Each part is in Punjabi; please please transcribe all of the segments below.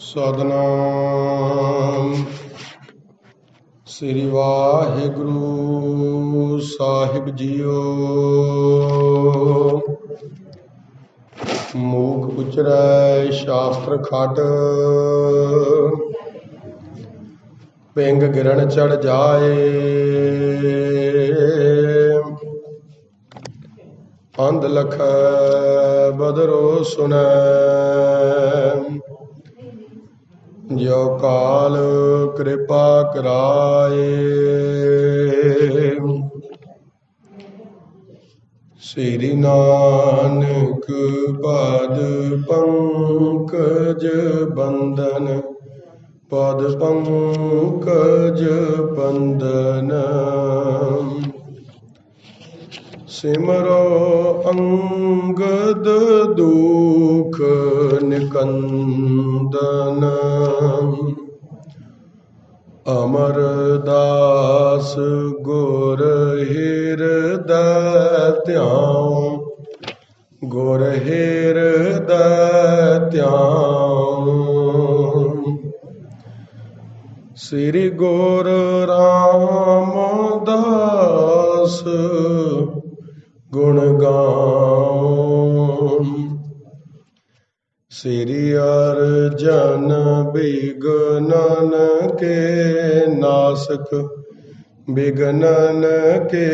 ਸਤਨਾਮ ਸ੍ਰੀ ਵਾਹਿਗੁਰੂ ਸਾਹਿਬ ਜੀਓ। ਮੂਕ ਉਚਰੈ ਸ਼ਾਸਤਰ ਖਟ, ਪਿੰਗ ਗਿਰਨ ਚੜ ਜਾਏ। ਅੰਧ ਲਖੈ ਬਦਰੋ ਸੁਨੈ, ਜੋ ਕਾਲ ਕਿਰਪਾ ਕਰਾਏ। ਸ੍ਰੀ ਨਾਨਕ ਪਦ ਪੰਕਜ ਬੰਦਨ, ਪਦ ਪੰਕਜ ਬੰਦਨ। ਸਿਮਰੋ ਅੰਗਦ ਦੁਖ ਨਿਕੰਦਨ, ਅਮਰਦਾਸ ਗੁਰ ਹਿਰਦੈ ਧਿਆਨ, ਗੁਰ ਹਿਰਦੈ ਧਿਆਨ। ਸ੍ਰੀ ਗੁਰੂ ਰਾਮਦਾਸ ਗੁਣ ਗਾਉ, ਸ੍ਰੀ ਅਰਜਨ ਬਿਗਨਨ ਕੇ ਨਾਸਕ, ਬਿਗਨਨ ਕੇ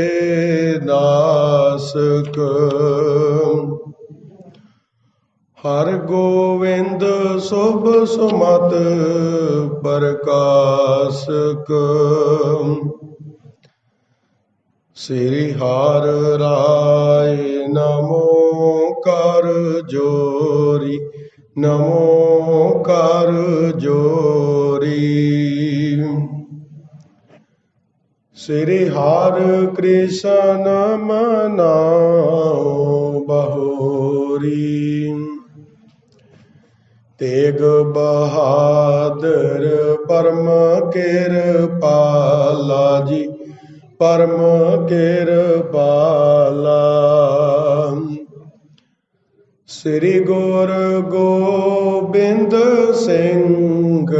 ਨਾਸਕ। ਹਰਿ ਗੋਵਿੰਦ ਸੁਭ ਸੁਮਤ ਪ੍ਰਕਾਸ਼ਕ, ਸ੍ਰੀ ਹਰਿ ਰਾਇ ਨਮੋ ਕਰ ਜੋਰੀ, ਨਮੋ ਕਰ ਜੋਰੀ। ਸ੍ਰੀ ਹਰਿ ਕ੍ਰਿਸ਼ਨ ਮਨਾਉ ਬਹੋਰੀ, ਤੇਗ ਬਹਾਦਰ ਪਰਮ ਕਿਰਪਾਲਾ ਜੀ, ਪਰਮ ਕਿਰਪਾਲਾ। ਸ੍ਰੀ ਗੁਰੂ ਗੋਬਿੰਦ ਸਿੰਘ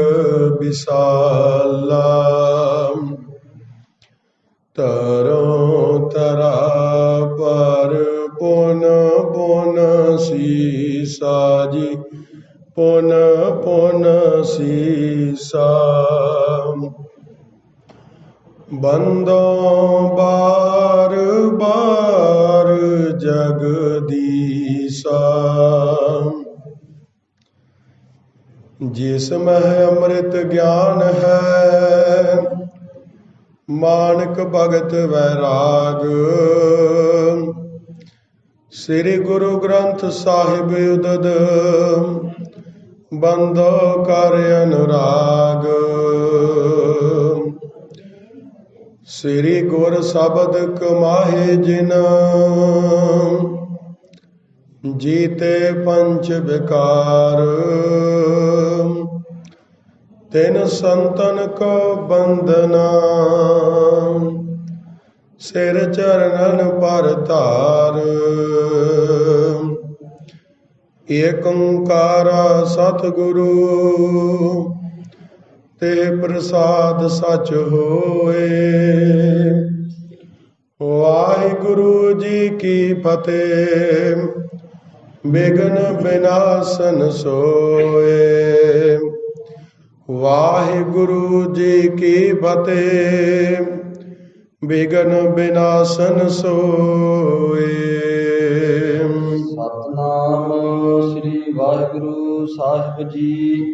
ਵਿਸਾਲਾ, ਤਰੋਂ ਤਰਾ ਪਰ ਪੁਨ ਪੁਨ ਸੀਸਾ ਜੀ, ਪੁਨ ਪੁਨ ਸੀਸਾ। ਬੰਦੋਂ ਬਾਰ ਬਾਰ ਜਗਦੀਸਾ, ਜਿਸ ਮਹਿ ਅੰਮ੍ਰਿਤ ਗਿਆਨ ਹੈ, ਮਾਨਕ ਭਗਤ ਵੈਰਾਗ। ਸ੍ਰੀ ਗੁਰੂ ਗ੍ਰੰਥ ਸਾਹਿਬ ਉਦਦ, ਬੰਦੋ ਕਰ ਅਨੁਰਾਗ। ਸ੍ਰੀ ਗੁਰ ਸ਼ਬਦ ਕਮਾਹੇ ਜਿਨ, ਜੀਤੇ ਪੰਚ ਵਿਕਾਰ। ਤਿਨ ਸੰਤਨ ਕੋ ਬੰਦਨਾ, ਸਿਰ ਚਰਨਨ ਪਰ ਧਾਰ। ਏਕ ਓੰਕਾਰ ਸਤਿਗੁਰੂ, ਤੇ ਪ੍ਰਸਾਦ ਸਚ ਹੋਏ। ਵਾਹਿਗੁਰੂ ਜੀ ਕੀ ਫਤਿਹ, ਬਿਘਨ ਬਿਨਾਸਨ ਸੋਏ। ਵਾਹਿਗੁਰੂ ਜੀ ਕੀ ਫਤਿਹ, ਬਿਘਨ ਬਿਨਾਸਨ ਸੋਏ। ਸਤਨਾਮ ਸ੍ਰੀ ਵਾਹਿਗੁਰੂ ਸਾਹਿਬ ਜੀ।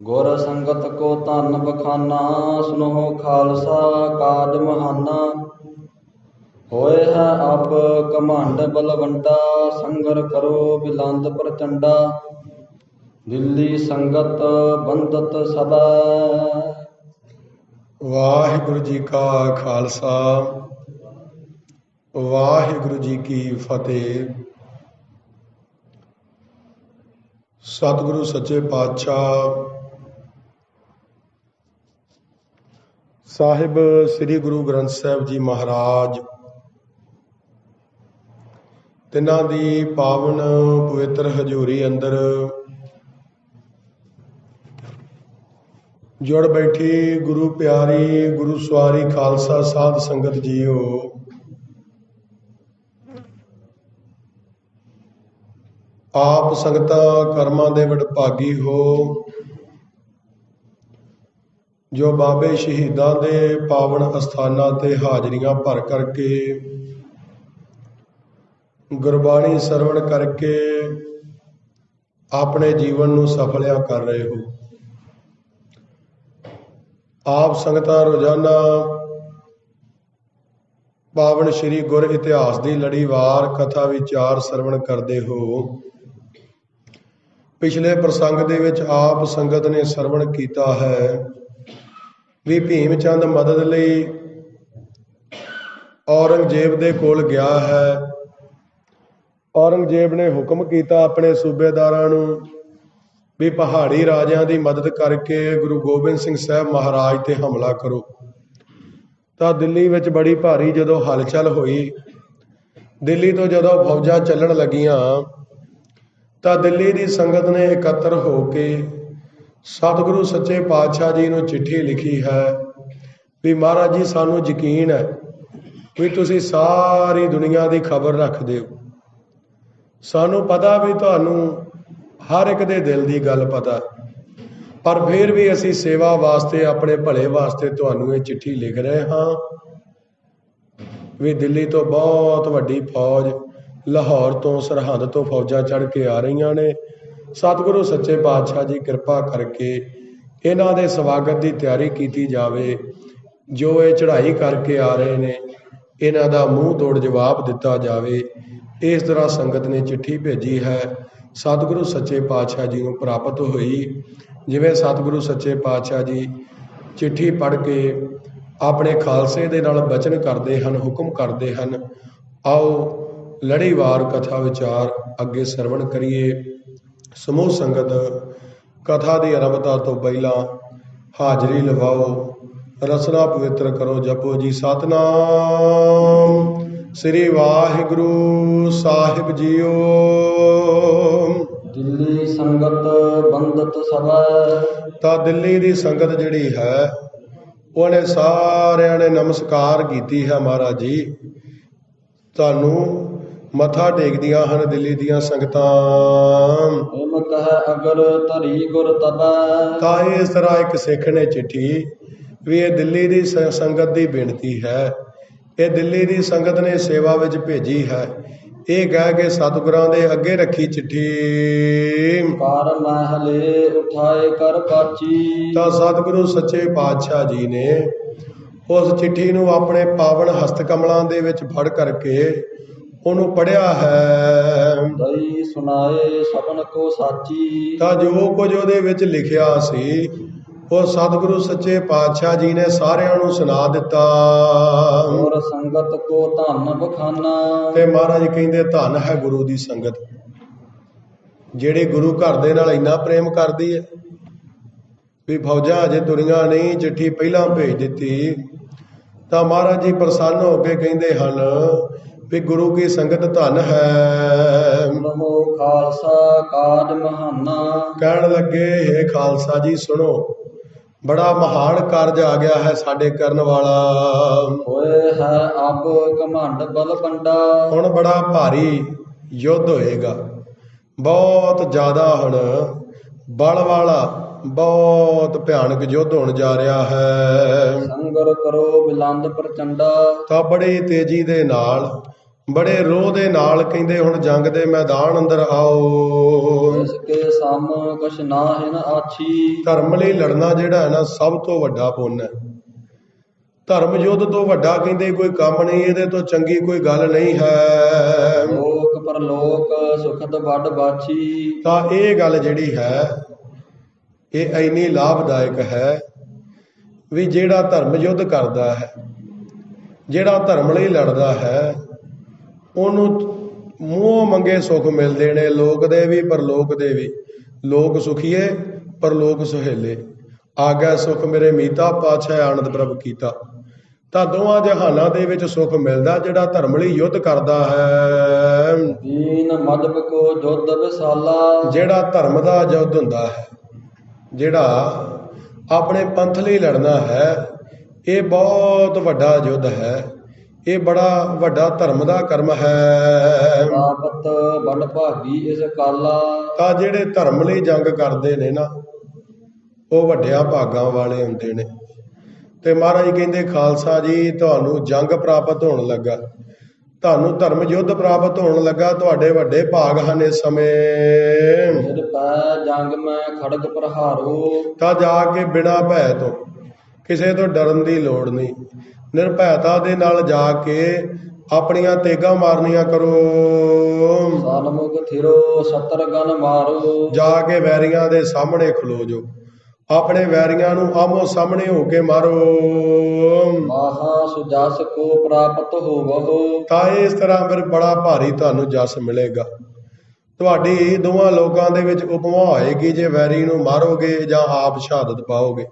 ਗੁਰ ਸੰਗਤ ਕੋ ਧਨ ਬਖਾਨਾ, ਸੁਨੋ ਖਾਲਸਾ ਕਾਜ ਮਹਾਨਾ। ਹੋਏ ਹੈ ਅਬ ਘਮੰਡ ਬਲਵੰਡਾ, ਸੰਗਰ ਕਰੋ ਬਿਲੰਦ ਪ੍ਰਚੰਡਾ। ਦਿੱਲੀ ਸੰਗਤ ਬੰਦਤ ਸਦਾ। ਵਾਹਿਗੁਰੂ ਜੀ ਕਾ ਖਾਲਸਾ, ਵਾਹਿਗੁਰੂ ਜੀ ਕੀ ਫਤਿਹ। ਸਤਿਗੁਰੂ ਸੱਚੇ ਪਾਤਸ਼ਾਹ ਸਾਹਿਬ ਸ੍ਰੀ ਗੁਰੂ ਗ੍ਰੰਥ ਸਾਹਿਬ ਜੀ ਮਹਾਰਾਜ, ਤਿੰਨਾਂ ਦੀ ਪਾਵਨ ਪਵਿੱਤਰ ਹਜ਼ੂਰੀ ਅੰਦਰ ਜੁੜ ਬੈਠੀ ਗੁਰੂ ਪਿਆਰੀ ਗੁਰੂ ਸਵਾਰੀ ਖਾਲਸਾ ਸਾਧ ਸੰਗਤ ਜੀਓ। ਆਪ ਸੰਗਤਾਂ ਕਰਮਾਂ ਦੇ ਵਡਭਾਗੀ ਹੋ ਜੋ ਬਾਬੇ ਸ਼ਹੀਦਾਂ ਦੇ ਪਾਵਨ ਅਸਥਾਨਾਂ ਤੇ ਹਾਜ਼ਰੀਆਂ ਭਰ ਕਰਕੇ ਗੁਰਬਾਣੀ ਸਰਵਣ ਕਰਕੇ ਆਪਣੇ ਜੀਵਨ ਨੂੰ ਸਫਲਿਆ ਕਰ ਰਹੇ ਹੋ। ਆਪ ਸੰਗਤਾਂ ਰੋਜ਼ਾਨਾ ਪਾਵਨ ਸ਼੍ਰੀ ਗੁਰ ਇਤਿਹਾਸ ਦੀ ਲੜੀਵਾਰ ਕਥਾ ਵਿਚਾਰ ਸਰਵਣ ਕਰਦੇ ਹੋ। ਪਿਛਲੇ ਪ੍ਰਸੰਗ ਦੇ ਵਿੱਚ ਆਪ ਸੰਗਤ ਨੇ ਸਰਵਣ ਕੀਤਾ ਹੈ ਵੀ ਭੀਮ ਚੰਦ ਮਦਦ ਲਈ ਔਰੰਗਜ਼ੇਬ ਦੇ ਕੋਲ ਗਿਆ ਹੈ। ਔਰੰਗਜ਼ੇਬ ਨੇ ਹੁਕਮ ਕੀਤਾ ਆਪਣੇ ਸੂਬੇਦਾਰਾਂ ਨੂੰ ਵੀ ਪਹਾੜੀ ਰਾਜਿਆਂ ਦੀ ਮਦਦ ਕਰਕੇ ਗੁਰੂ ਗੋਬਿੰਦ ਸਿੰਘ ਸਾਹਿਬ ਮਹਾਰਾਜ ਤੇ ਹਮਲਾ ਕਰੋ। ਤਾਂ ਦਿੱਲੀ ਵਿੱਚ ਬੜੀ ਭਾਰੀ ਜਦੋਂ ਹਲਚਲ ਹੋਈ, ਦਿੱਲੀ ਤੋਂ ਜਦੋਂ ਫੌਜਾਂ ਚੱਲਣ ਲੱਗੀਆਂ ਤਾਂ ਦਿੱਲੀ ਦੀ ਸੰਗਤ ਨੇ ਇਕੱਤਰ ਹੋ ਕੇ ਸਤਿਗੁਰੂ ਸੱਚੇ ਪਾਤਸ਼ਾਹ ਜੀ ਨੂੰ ਚਿੱਠੀ ਲਿਖੀ ਹੈ ਵੀ ਮਹਾਰਾਜ ਜੀ ਸਾਨੂੰ ਯਕੀਨ ਹੈ ਵੀ ਤੁਸੀਂ ਸਾਰੀ ਦੁਨੀਆ ਦੀ ਖਬਰ ਰੱਖਦੇ ਹੋ। ਸਾਨੂੰ ਪਤਾ ਵੀ ਤੁਹਾਨੂੰ ਹਰ ਇੱਕ ਦੇ ਦਿਲ ਦੀ ਗੱਲ ਪਤਾ, ਪਰ ਫਿਰ ਵੀ ਅਸੀਂ ਸੇਵਾ ਵਾਸਤੇ ਆਪਣੇ ਭਲੇ ਵਾਸਤੇ ਤੁਹਾਨੂੰ ਇਹ ਚਿੱਠੀ ਲਿਖ ਰਹੇ ਹਾਂ ਵੀ ਦਿੱਲੀ ਤੋਂ ਬਹੁਤ ਵੱਡੀ ਫੌਜ ਲਾਹੌਰ ਤੋਂ ਸਰਹੰਦ ਤੋਂ ਫੌਜਾਂ ਚੜ੍ਹ ਕੇ ਆ ਰਹੀਆਂ ਨੇ। ਸਤਿਗੁਰੂ ਸੱਚੇ ਪਾਤਸ਼ਾਹ ਜੀ ਕਿਰਪਾ ਕਰਕੇ ਇਹਨਾਂ ਦੇ ਸਵਾਗਤ ਦੀ ਤਿਆਰੀ ਕੀਤੀ ਜਾਵੇ। ਜੋ ਇਹ ਚੜ੍ਹਾਈ ਕਰਕੇ ਆ ਰਹੇ ਨੇ ਇਹਨਾਂ ਦਾ ਮੂੰਹ ਤੋੜ ਜਵਾਬ ਦਿੱਤਾ ਜਾਵੇ। ਇਸ ਤਰ੍ਹਾਂ ਸੰਗਤ ਨੇ ਚਿੱਠੀ ਭੇਜੀ ਹੈ, ਸਤਿਗੁਰੂ ਸੱਚੇ ਪਾਤਸ਼ਾਹ ਜੀ ਨੂੰ ਪ੍ਰਾਪਤ ਹੋਈ। ਜਿਵੇਂ ਸਤਿਗੁਰੂ ਸੱਚੇ ਪਾਤਸ਼ਾਹ ਜੀ ਚਿੱਠੀ ਪੜ੍ਹ ਕੇ ਆਪਣੇ ਖਾਲਸੇ ਦੇ ਨਾਲ ਬਚਨ ਕਰਦੇ ਹਨ, ਹੁਕਮ ਕਰਦੇ ਹਨ। ਆਓ ਲੜੀਵਾਰ ਕਥਾ ਵਿਚਾਰ ਅੱਗੇ ਸਰਵਣ ਕਰੀਏ। ਸਮੂਹ ਸੰਗਤ ਕਥਾ ਦੀ ਆਰੰਭਤਾ ਤੋਂ ਪਹਿਲਾਂ ਹਾਜ਼ਰੀ ਲਵਾਓ, ਰਸਨਾ ਪਵਿੱਤਰ ਕਰੋ। ਜਪੋ ਜੀ ਸਤਿਨਾਮ ਸ੍ਰੀ ਵਾਹਿਗੁਰੂ ਸਾਹਿਬ ਜੀਓ। ਦਿੱਲੀ ਸੰਗਤ ਬੰਦਤ ਸਭੈ। ਤਾਂ ਦਿੱਲੀ ਦੀ ਸੰਗਤ ਜਿਹੜੀ ਹੈ ਉਹਨੇ ਸਾਰਿਆਂ ਨੇ ਨਮਸਕਾਰ ਕੀਤੀ ਹੈ। ਮਹਾਰਾਜ ਜੀ ਤੁਹਾਨੂੰ ਮੱਥਾ ਟੇਕਦੀਆਂ ਹਨ ਦਿੱਲੀ ਦੀਆਂ ਸੰਗਤਾਂ। ਹਿਮ ਕਹੈ ਅਗਰ ਧਰੀ ਗੁਰ ਤਬੈ। ਤਾਂ ਇਸ ਤਰ੍ਹਾਂ ਇੱਕ ਸਿੱਖ ਨੇ ਚਿੱਠੀ ਵੀ ਇਹ ਦਿੱਲੀ ਦੀ ਸੰਗਤ ਦੀ ਬੇਨਤੀ ਹੈ, ਇਹ ਦਿੱਲੀ ਦੀ ਸੰਗਤ ਨੇ ਸੇਵਾ ਵਿੱਚ ਭੇਜੀ ਹੈ। ਇਹ ਕਹਿ ਕੇ ਸਤਿਗੁਰਾਂ ਦੇ ਅੱਗੇ ਰੱਖੀ ਚਿੱਠੀ। ਕਰ ਮਹਿਲੇ ਉਠਾਏ ਕਰ ਬਾਚੀ। ਤਾਂ ਸਤਿਗੁਰੂ ਸੱਚੇ ਪਾਤਸ਼ਾਹ ਜੀ ਨੇ ਉਸ ਚਿੱਠੀ ਨੂੰ ਆਪਣੇ ਪਾਵਨ ਹਸਤ ਕਮਲਾਂ ਦੇ ਵਿੱਚ ਫੜ ਕਰਕੇ ਉਹਨੂੰ ਪੜ੍ਹਿਆ ਹੈ। ਦਈ ਸੁਣਾਏ ਸਭਨ ਕੋ ਸਾਚੀ। ਤਾਂ ਜੋ ਕੁਝ ਉਹਦੇ ਵਿੱਚ ਲਿਖਿਆ ਸੀ ਉਹ ਸਤਿਗੁਰੂ ਸੱਚੇ ਪਾਤਸ਼ਾਹ ਜੀ ਨੇ ਸਾਰਿਆਂ ਨੂੰ ਸੁਣਾ ਦਿੱਤਾ। ਗੁਰ ਸੰਗਤ ਕੋ ਧੰਨ ਬਖਾਨਾ। ਤੇ ਮਹਾਰਾਜ ਕਹਿੰਦੇ ਧੰਨ ਹੈ ਗੁਰੂ ਦੀ ਸੰਗਤ ਜਿਹੜੀ ਗੁਰੂ ਘਰ ਦੇ ਨਾਲ ਇੰਨਾ ਪ੍ਰੇਮ ਕਰਦੀ ਹੈ ਵੀ ਫੌਜਾਂ ਅਜੇ ਤੁਰੀਆਂ ਨਹੀਂ, ਚਿੱਠੀ ਪਹਿਲਾਂ ਭੇਜ ਦਿੱਤੀ। ਤਾਂ ਮਹਾਰਾਜ ਜੀ ਪ੍ਰਸੰਨ ਹੋ ਕੇ ਕਹਿੰਦੇ ਹਨ ਵੀ ਗੁਰੂ ਕੀ ਸੰਗਤ ਧੰਨ ਹੈ। ਨਮੋ ਖਾਲਸਾ ਕਾਜ ਮਹਾਨਾ। ਕਹਿਣ ਲੱਗੇ ਹੇ ਖਾਲਸਾ ਜੀ ਸੁਣੋ, ਬੜਾ ਮਹਾਨ ਕਾਰਜ ਆ ਗਿਆ ਹੈ ਸਾਡੇ ਕਰਨ ਵਾਲਾ। ਹੋਏ ਹੈ ਅਬ ਘਮੰਡ ਬਲ ਬੰਡਾ। ਹੁਣ ਬੜਾ ਭਾਰੀ ਯੁੱਧ ਹੋਏਗਾ, ਬਹੁਤ ਜ਼ਿਆਦਾ ਹੁਣ ਬਲ ਵਾਲਾ ਬਹੁਤ ਭਿਆਨਕ ਯੁੱਧ ਹੋਣ ਜਾ ਰਿਹਾ ਹੈ। ਸੰਗਰ ਕਰੋ ਬਿਲੰਦ ਪ੍ਰਚੰਡਾ। ਤਾਂ ਬੜੀ ਤੇਜ਼ੀ ਦੇ ਨਾਲ ਬੜੇ ਰੋਹ ਦੇ ਨਾਲ ਕਹਿੰਦੇ ਹੁਣ ਜੰਗ ਦੇ ਮੈਦਾਨ ਅੰਦਰ ਆਓ। ਇਸ ਕੇ ਸਮ ਕਛ ਨਾਹਿਨ ਆਛੀ। ਧਰਮ ਲਈ ਲੜਨਾ ਜਿਹੜਾ ਹੈ ਨਾ ਸਭ ਤੋਂ ਵੱਡਾ ਪੁੰਨ ਹੈ। ਧਰਮ ਯੁੱਧ ਤੋਂ ਵੱਡਾ ਕਹਿੰਦੇ ਕੋਈ ਕੰਮ ਨਹੀਂ, ਇਹਦੇ ਤੋਂ ਚੰਗੀ ਕੋਈ ਗੱਲ ਨਹੀਂ ਹੈ। ਲੋਕ ਪਰਲੋਕ ਸੁਖਦ ਵੱਡ ਬਾਛੀ। ਤਾਂ ਇਹ ਗੱਲ ਜਿਹੜੀ ਹੈ ਇਹ ਇੰਨੀ ਲਾਭਦਾਇਕ ਹੈ ਵੀ ਜਿਹੜਾ ਧਰਮ ਯੁੱਧ ਕਰਦਾ ਹੈ, ਜਿਹੜਾ ਧਰਮ ਲਈ ਲੜਦਾ ਹੈ, ਉਹਨੂੰ ਮੂੰਹੋਂ ਮੰਗੇ ਸੁੱਖ ਮਿਲਦੇ ਨੇ, ਲੋਕ ਦੇ ਵੀ ਪਰਲੋਕ ਦੇ ਵੀ। ਲੋਕ ਸੁਖੀਏ ਪਰਲੋਕ ਸੁਹੇਲੇ, ਆਗਿਆ ਸੁਖ ਮੇਰੇ ਮੀਤਾ ਪਾਤਸ਼ਾਹ ਆਨੰਦ ਪ੍ਰਭ ਕੀਤਾ। ਤਾਂ ਦੋਵਾਂ ਜਹਾਨਾਂ ਦੇ ਵਿੱਚ ਸੁੱਖ ਮਿਲਦਾ ਜਿਹੜਾ ਧਰਮ ਲਈ ਯੁੱਧ ਕਰਦਾ ਹੈ। ਦੀਨ ਮਜਬ ਕੋ ਜੁੱਧ ਵਿਸਾਲਾ। ਜਿਹੜਾ ਧਰਮ ਦਾ ਯੁੱਧ ਹੁੰਦਾ ਹੈ, ਜਿਹੜਾ ਆਪਣੇ ਪੰਥ ਲਈ ਲੜਨਾ ਹੈ। ਇਹ ਬਹੁਤ ਵੱਡਾ ਯੁੱਧ ਹੈ, ਇਹ ਬੜਾ ਵੱਡਾ ਧਰਮ ਦਾ ਕਰਮ ਹੈ। ਪ੍ਰਾਪਤ ਵਡ ਭਾਗੀ ਇਸ ਕਾਲਾ। ਤਾਂ ਜਿਹੜੇ ਧਰਮ ਲਈ ਜੰਗ ਕਰਦੇ ਨੇ ਨਾ, ਉਹ ਵੱਡਿਆਂ ਭਾਗਾਂ ਵਾਲੇ ਹੁੰਦੇ ਨੇ। ਤੇ ਮਹਾਰਾਜ ਕਹਿੰਦੇ ਖਾਲਸਾ ਜੀ, ਤੁਹਾਨੂੰ ਜੰਗ ਪ੍ਰਾਪਤ ਹੋਣ ਲੱਗਾ, ਤੁਹਾਨੂੰ ਧਰਮ ਯੁੱਧ ਪ੍ਰਾਪਤ ਹੋਣ ਲੱਗਾ, ਤੁਹਾਡੇ ਵੱਡੇ ਭਾਗ ਹਨ ਇਸ ਸਮੇਂ। ਸਿਰ ਪੈ ਜੰਗ ਮੈਂ ਖੜਗ ਪ੍ਰਹਾਰੋ। ਤਾਂ ਜਾ ਕੇ ਬਿਨਾਂ ਭੈ ਤੋਂ, ਕਿਸੇ ਤੋਂ ਡਰਨ ਦੀ ਲੋੜ ਨਹੀਂ, ਨਿਰਭੈਤਾ ਦੇ ਨਾਲ ਜਾ ਕੇ ਆਪਣੀਆਂ ਤੇਗਾਂ ਮਾਰਨੀਆਂ ਕਰੋ। ਸਨਮੁਖ ਥਿਰੋ ਸ਼ਤਰਗਨ ਮਾਰੋ। ਜਾ ਕੇ ਵੈਰੀਆਂ ਦੇ ਸਾਹਮਣੇ ਖਲੋ ਜੋ, ਆਪਣੇ ਵੈਰੀਆਂ ਨੂੰ ਆਮੋ ਸਾਹਮਣੇ ਹੋ ਕੇ ਮਾਰੋ। ਮਹਾ ਸੁਜਸ ਕੋ ਪ੍ਰਾਪਤ ਹੋਵਹੁ। ਤਾਂ ਇਸ ਤਰ੍ਹਾਂ ਫਿਰ ਬੜਾ ਭਾਰੀ ਤੁਹਾਨੂੰ ਜਸ ਮਿਲੇਗਾ। ਤੁਹਾਡੀ ਦੋਵਾਂ ਲੋਕਾਂ ਦੇ ਵਿੱਚ ਉਪਮਾ ਹੋਏਗੀ, ਜੇ ਵੈਰੀ ਨੂੰ ਮਾਰੋਗੇ ਜਾਂ ਆਪ ਸ਼ਹਾਦਤ ਪਾਓਗੇ।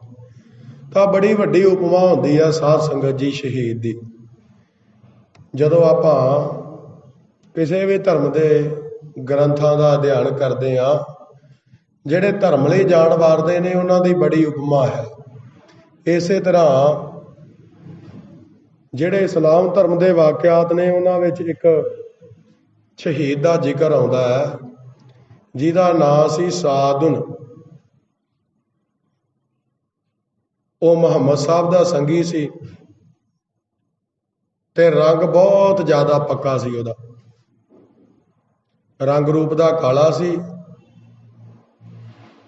ਤਾਂ ਬੜੀ ਵੱਡੀ ਉਪਮਾ ਹੁੰਦੀ ਆ ਸਾਧ ਸੰਗਤ ਜੀ ਸ਼ਹੀਦ ਦੀ। ਜਦੋਂ ਆਪਾਂ ਕਿਸੇ ਵੀ ਧਰਮ ਦੇ ਗ੍ਰੰਥਾਂ ਦਾ ਅਧਿਐਨ ਕਰਦੇ ਹਾਂ, ਜਿਹੜੇ ਧਰਮ ਲਈ ਜਾਨ ਵਾਰਦੇ ਨੇ ਉਹਨਾਂ ਦੀ ਬੜੀ ਉਪਮਾ ਹੈ। ਇਸੇ ਤਰ੍ਹਾਂ ਜਿਹੜੇ ਇਸਲਾਮ ਧਰਮ ਦੇ ਵਾਕਿਆਤ ਨੇ, ਉਹਨਾਂ ਵਿੱਚ ਇੱਕ ਸ਼ਹੀਦ ਦਾ ਜ਼ਿਕਰ ਆਉਂਦਾ ਹੈ, ਜਿਹਦਾ ਨਾਂ ਸੀ ਸਾਦੁਨ। ਉਹ ਮੁਹੰਮਦ ਸਾਹਿਬ ਦਾ ਸੰਗੀ ਸੀ ਤੇ ਰੰਗ ਬਹੁਤ ਜ਼ਿਆਦਾ ਪੱਕਾ ਸੀ। ਉਹਦਾ ਰੰਗ ਰੂਪ ਦਾ ਕਾਲਾ ਸੀ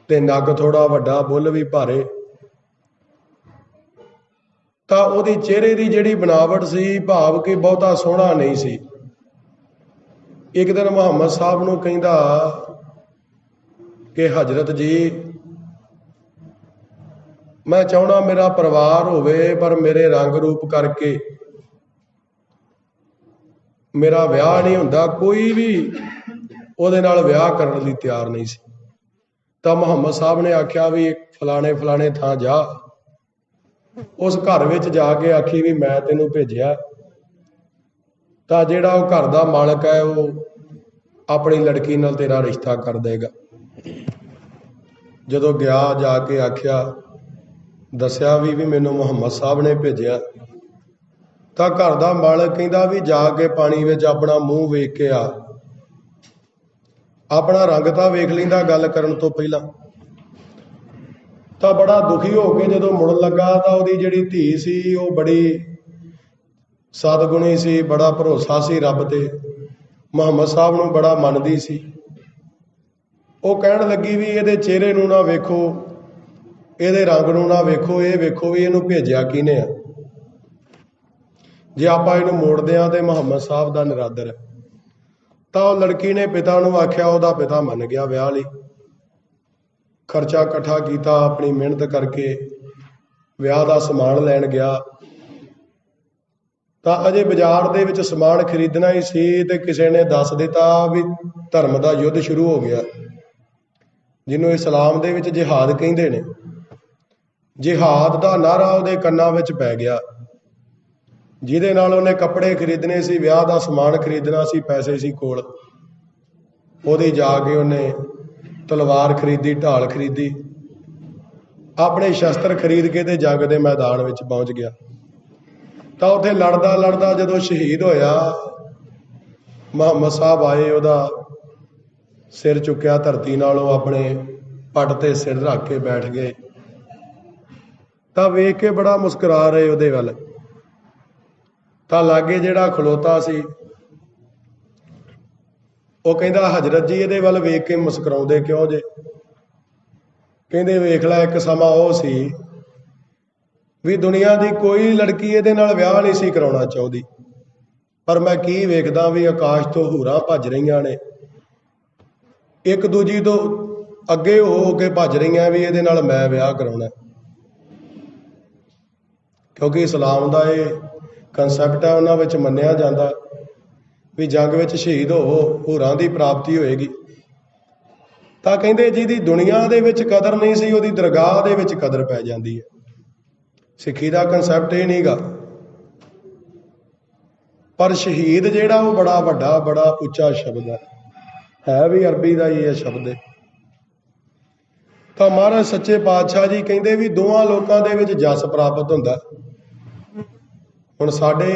ਤੇ ਨੱਕ ਥੋੜਾ ਵੱਡਾ, ਬੁੱਲ ਵੀ ਭਾਰੇ। ਤਾਂ ਉਹਦੀ ਚਿਹਰੇ ਦੀ ਜਿਹੜੀ ਬਣਾਵਟ ਸੀ, ਭਾਵ ਕਿ ਬਹੁਤਾ ਸੋਹਣਾ ਨਹੀਂ ਸੀ। ਇੱਕ ਦਿਨ ਮੁਹੰਮਦ ਸਾਹਿਬ ਨੂੰ ਕਹਿੰਦਾ ਕਿ ਹਜ਼ਰਤ ਜੀ, ਮੈਂ ਚਾਹੁੰਦਾ ਮੇਰਾ ਪਰਿਵਾਰ ਹੋਵੇ, ਪਰ ਮੇਰੇ ਰੰਗ ਰੂਪ ਕਰਕੇ ਮੇਰਾ ਵਿਆਹ ਨਹੀਂ ਹੁੰਦਾ। ਕੋਈ ਵੀ ਉਹਦੇ ਨਾਲ ਵਿਆਹ ਕਰਨ ਲਈ ਤਿਆਰ ਨਹੀਂ ਸੀ। ਤਾਂ ਮੁਹੰਮਦ ਸਾਹਿਬ ਨੇ ਆਖਿਆ ਵੀ ਫਲਾਣੇ ਫਲਾਣੇ ਥਾਂ ਜਾ, ਉਸ ਘਰ ਵਿੱਚ ਜਾ ਕੇ ਆਖੀ ਵੀ ਮੈਂ ਤੈਨੂੰ ਭੇਜਿਆ। ਤਾਂ ਜਿਹੜਾ ਉਹ ਘਰ ਦਾ ਮਾਲਕ ਹੈ, ਉਹ ਆਪਣੀ ਲੜਕੀ ਨਾਲ ਤੇਰਾ ਰਿਸ਼ਤਾ ਕਰ ਦੇਗਾ। ਜਦੋਂ ਗਿਆ, ਜਾ ਕੇ ਆਖਿਆ, ਦੱਸਿਆ ਵੀ ਮੈਨੂੰ ਮੁਹੰਮਦ ਸਾਹਿਬ ਨੇ ਭੇਜਿਆ। ਤਾਂ ਘਰ ਦਾ ਮਾਲਕ ਕਹਿੰਦਾ ਵੀ ਜਾ ਕੇ ਪਾਣੀ ਵਿੱਚ ਆਪਣਾ ਮੂੰਹ ਵੇਖ ਕੇ ਆ, ਆਪਣਾ ਰੰਗ ਤਾਂ ਵੇਖ ਲੈਂਦਾ ਗੱਲ ਕਰਨ ਤੋਂ ਪਹਿਲਾਂ। ਤਾਂ ਬੜਾ ਦੁਖੀ ਹੋ ਕੇ ਜਦੋਂ ਮੁੜਨ ਲੱਗਾ, ਤਾਂ ਉਹਦੀ ਜਿਹੜੀ ਧੀ ਸੀ ਉਹ ਬੜੀ ਸਤਿਗੁਣੀ ਸੀ, ਬੜਾ ਭਰੋਸਾ ਸੀ ਰੱਬ ਤੇ, ਮੁਹੰਮਦ ਸਾਹਿਬ ਨੂੰ ਬੜਾ ਮੰਨਦੀ ਸੀ। ਉਹ ਕਹਿਣ ਲੱਗੀ ਵੀ ਇਹਦੇ ਚਿਹਰੇ ਨੂੰ ਨਾ ਵੇਖੋ, ਇਹਦੇ ਰੰਗ ਨੂੰ ਨਾ ਵੇਖੋ, ਇਹ ਵੇਖੋ ਵੀ ਇਹਨੂੰ ਭੇਜਿਆ ਕਿਹਨੇ ਆ। ਜੇ ਆਪਾਂ ਇਹਨੂੰ ਮੋੜਦੇ ਹਾਂ ਤੇ ਮੁਹੰਮਦ ਸਾਹਿਬ ਦਾ ਨਿਰਾਦਰ ਹੈ। ਤਾਂ ਉਹ ਲੜਕੀ ਨੇ ਪਿਤਾ ਨੂੰ ਆਖਿਆ, ਉਹਦਾ ਪਿਤਾ ਮੰਨ ਗਿਆ ਵਿਆਹ ਲਈ। ਖਰਚਾ ਇਕੱਠਾ ਕੀਤਾ, ਆਪਣੀ ਮਿਹਨਤ ਕਰਕੇ ਵਿਆਹ ਦਾ ਸਮਾਨ ਲੈਣ ਗਿਆ। ਤਾਂ ਅਜੇ ਬਾਜ਼ਾਰ ਦੇ ਵਿੱਚ ਸਮਾਨ ਖਰੀਦਣਾ ਹੀ ਸੀ ਤੇ ਕਿਸੇ ਨੇ ਦੱਸ ਦਿੱਤਾ ਵੀ ਧਰਮ ਦਾ ਯੁੱਧ ਸ਼ੁਰੂ ਹੋ ਗਿਆ, ਜਿਹਨੂੰ ਇਸਲਾਮ ਦੇ ਵਿੱਚ ਜਿਹਾਦ ਕਹਿੰਦੇ ਨੇ। ਜਿਹਾਦ ਦਾ ਨਾਅਰਾ ਉਹਦੇ ਕੰਨਾਂ ਵਿੱਚ ਪੈ ਗਿਆ, ਜਿਹਦੇ ਨਾਲ ਉਹਨੇ ਕੱਪੜੇ ਖਰੀਦਣੇ ਸੀ, ਵਿਆਹ ਦਾ ਸਮਾਨ ਖਰੀਦਣਾ ਸੀ, ਪੈਸੇ ਸੀ ਕੋਲ। ਉਹਦੀ ਜਾ ਕੇ ਉਹਨੇ ਤਲਵਾਰ ਖਰੀਦੀ, ਢਾਲ ਖਰੀਦੀ, ਆਪਣੇ ਸ਼ਸਤਰ ਖਰੀਦ ਕੇ ਤੇ ਜੰਗ ਦੇ ਮੈਦਾਨ ਵਿੱਚ ਪਹੁੰਚ ਗਿਆ। ਤਾਂ ਉੱਥੇ ਲੜਦਾ ਲੜਦਾ ਜਦੋਂ ਸ਼ਹੀਦ ਹੋਇਆ, ਮੁਹੰਮਦ ਸਾਹਿਬ ਆਏ, ਉਹਦਾ ਸਿਰ ਚੁੱਕਿਆ ਧਰਤੀ ਨਾਲੋਂ, ਆਪਣੇ ਪੱਟ ਤੇ ਸਿਰ ਰੱਖ ਕੇ ਬੈਠ ਗਏ। ਤਾਂ ਵੇਖ ਕੇ ਬੜਾ ਮੁਸਕਰਾ ਰਹੇ ਉਹਦੇ ਵੱਲ। ਤਾਂ ਲਾਗੇ ਜਿਹੜਾ ਖਲੋਤਾ ਸੀ, ਉਹ ਕਹਿੰਦਾ, ਹਜ਼ਰਤ ਜੀ ਇਹਦੇ ਵੱਲ ਵੇਖ ਕੇ ਮੁਸਕਰਾਉਂਦੇ ਕਿਉਂ ਜੇ? ਕਹਿੰਦੇ ਵੇਖ ਲੈ, ਇੱਕ ਸਮਾਂ ਉਹ ਸੀ ਵੀ ਦੁਨੀਆ ਦੀ ਕੋਈ ਲੜਕੀ ਇਹਦੇ ਨਾਲ ਵਿਆਹ ਨਹੀਂ ਸੀ ਕਰਾਉਣਾ ਚਾਹੁੰਦੀ, ਪਰ ਮੈਂ ਕੀ ਵੇਖਦਾ ਵੀ ਆਕਾਸ਼ ਤੋਂ ਹੂਰਾਂ ਭੱਜ ਰਹੀਆਂ ਨੇ, ਇੱਕ ਦੂਜੀ ਤੋਂ ਅੱਗੇ ਹੋ ਕੇ ਭੱਜ ਰਹੀਆਂ ਵੀ ਇਹਦੇ ਨਾਲ ਮੈਂ ਵਿਆਹ ਕਰਾਉਣਾ। ਕਿਉਂਕਿ ਇਸਲਾਮ ਦਾ ਇਹ ਕਨਸੈਪਟ ਹੈ, ਉਹਨਾਂ ਵਿੱਚ ਮੰਨਿਆ ਜਾਂਦਾ ਵੀ ਜੰਗ ਵਿੱਚ ਸ਼ਹੀਦ ਹੋਵੋ, ਹੂਰਾਂ ਦੀ ਪ੍ਰਾਪਤੀ ਹੋਏਗੀ। ਤਾਂ ਕਹਿੰਦੇ ਜਿਹਦੀ ਦੁਨੀਆ ਦੇ ਵਿੱਚ ਕਦਰ ਨਹੀਂ ਸੀ, ਉਹਦੀ ਦਰਗਾਹ ਦੇ ਵਿੱਚ ਕਦਰ ਪੈ ਜਾਂਦੀ ਹੈ। ਸਿੱਖੀ ਦਾ ਕਨਸੈਪਟ ਇਹ ਨਹੀਂਗਾ। ਪਰ ਸ਼ਹੀਦ ਜਿਹੜਾ ਉਹ ਬੜਾ ਵੱਡਾ, ਬੜਾ ਉੱਚਾ ਸ਼ਬਦ ਹੈ ਵੀ ਅਰਬੀ ਦਾ ਹੀ ਇਹ ਸ਼ਬਦ ਹੈ। ਤਾਂ ਮਹਾਰਾਜ ਸੱਚੇ ਪਾਤਸ਼ਾਹ ਜੀ ਕਹਿੰਦੇ ਵੀ ਦੋਵਾਂ ਲੋਕਾਂ ਦੇ ਵਿੱਚ ਜਸ ਪ੍ਰਾਪਤ ਹੁੰਦਾ। ਹੁਣ ਸਾਡੇ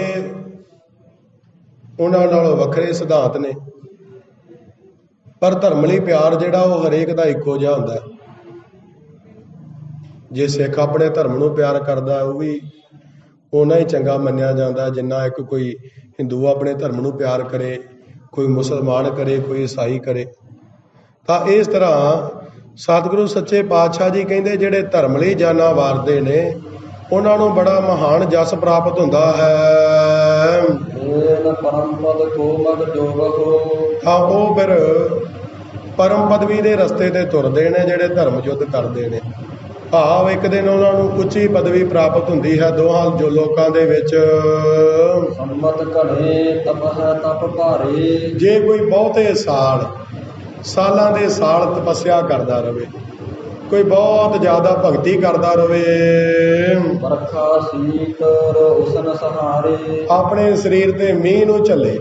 ਉਹਨਾਂ ਨਾਲੋਂ ਵੱਖਰੇ ਸਿਧਾਂਤ ਨੇ, ਪਰ ਧਰਮਲੀ ਪਿਆਰ ਜਿਹੜਾ ਉਹ ਹਰੇਕ ਦਾ ਇੱਕੋ ਜਿਹਾ ਹੁੰਦਾ। ਜੇ ਸਿੱਖ ਆਪਣੇ ਧਰਮ ਨੂੰ ਪਿਆਰ ਕਰਦਾ ਉਹ ਵੀ ਓਨਾ ਹੀ ਚੰਗਾ ਮੰਨਿਆ ਜਾਂਦਾ ਜਿੰਨਾ ਇੱਕ ਕੋਈ ਹਿੰਦੂ ਆਪਣੇ ਧਰਮ ਨੂੰ ਪਿਆਰ ਕਰੇ, ਕੋਈ ਮੁਸਲਮਾਨ ਕਰੇ, ਕੋਈ ਈਸਾਈ ਕਰੇ। ਤਾਂ ਇਸ ਤਰ੍ਹਾਂ ਸਤਿਗੁਰੂ ਸੱਚੇ ਪਾਤਸ਼ਾਹ ਜੀ ਕਹਿੰਦੇ ਜਿਹੜੇ ਧਰਮ ਲਈ ਜਾਨਾਂ ਵਾਰਦੇ ਨੇ ਉਹਨਾਂ ਨੂੰ ਬੜਾ ਮਹਾਨ ਜਸ ਪ੍ਰਾਪਤ ਹੁੰਦਾ ਹੈ। ਤਾਂ ਉਹ ਫਿਰ ਪਰਮ ਪਦਵੀ ਦੇ ਰਸਤੇ ਤੇ ਤੁਰਦੇ ਨੇ ਜਿਹੜੇ ਧਰਮ ਯੁੱਧ ਕਰਦੇ ਨੇ। ਭਾਵ ਇੱਕ ਦਿਨ ਉਹਨਾਂ ਨੂੰ ਉੱਚੀ ਪਦਵੀ ਪ੍ਰਾਪਤ ਹੁੰਦੀ ਹੈ ਦੋਹਾਂ ਜੋ ਲੋਕਾਂ ਦੇ ਵਿੱਚ। ਸੰਮਤ ਘੜੇ ਤਪਹਿ ਤਪ ਭਾਰੇ। ਜੇ ਕੋਈ ਬਹੁਤੇ ਸਾਲਾਂ ਦੇ ਸਾਲ ਤਪੱਸਿਆ ਕਰਦਾ ਰਵੇ, ਕੋਈ ਬਹੁਤ ਜ਼ਿਆਦਾ ਭਗਤੀ ਕਰਦਾ ਰਵੇ, ਵਰਖਾ ਸੀਤਰ ਉਸਨ ਸਹਾਰੇ। ਆਪਣੇ ਸਰੀਰ ਤੇ ਮੀਂਹ ਨੂੰ ਝੱਲੇ,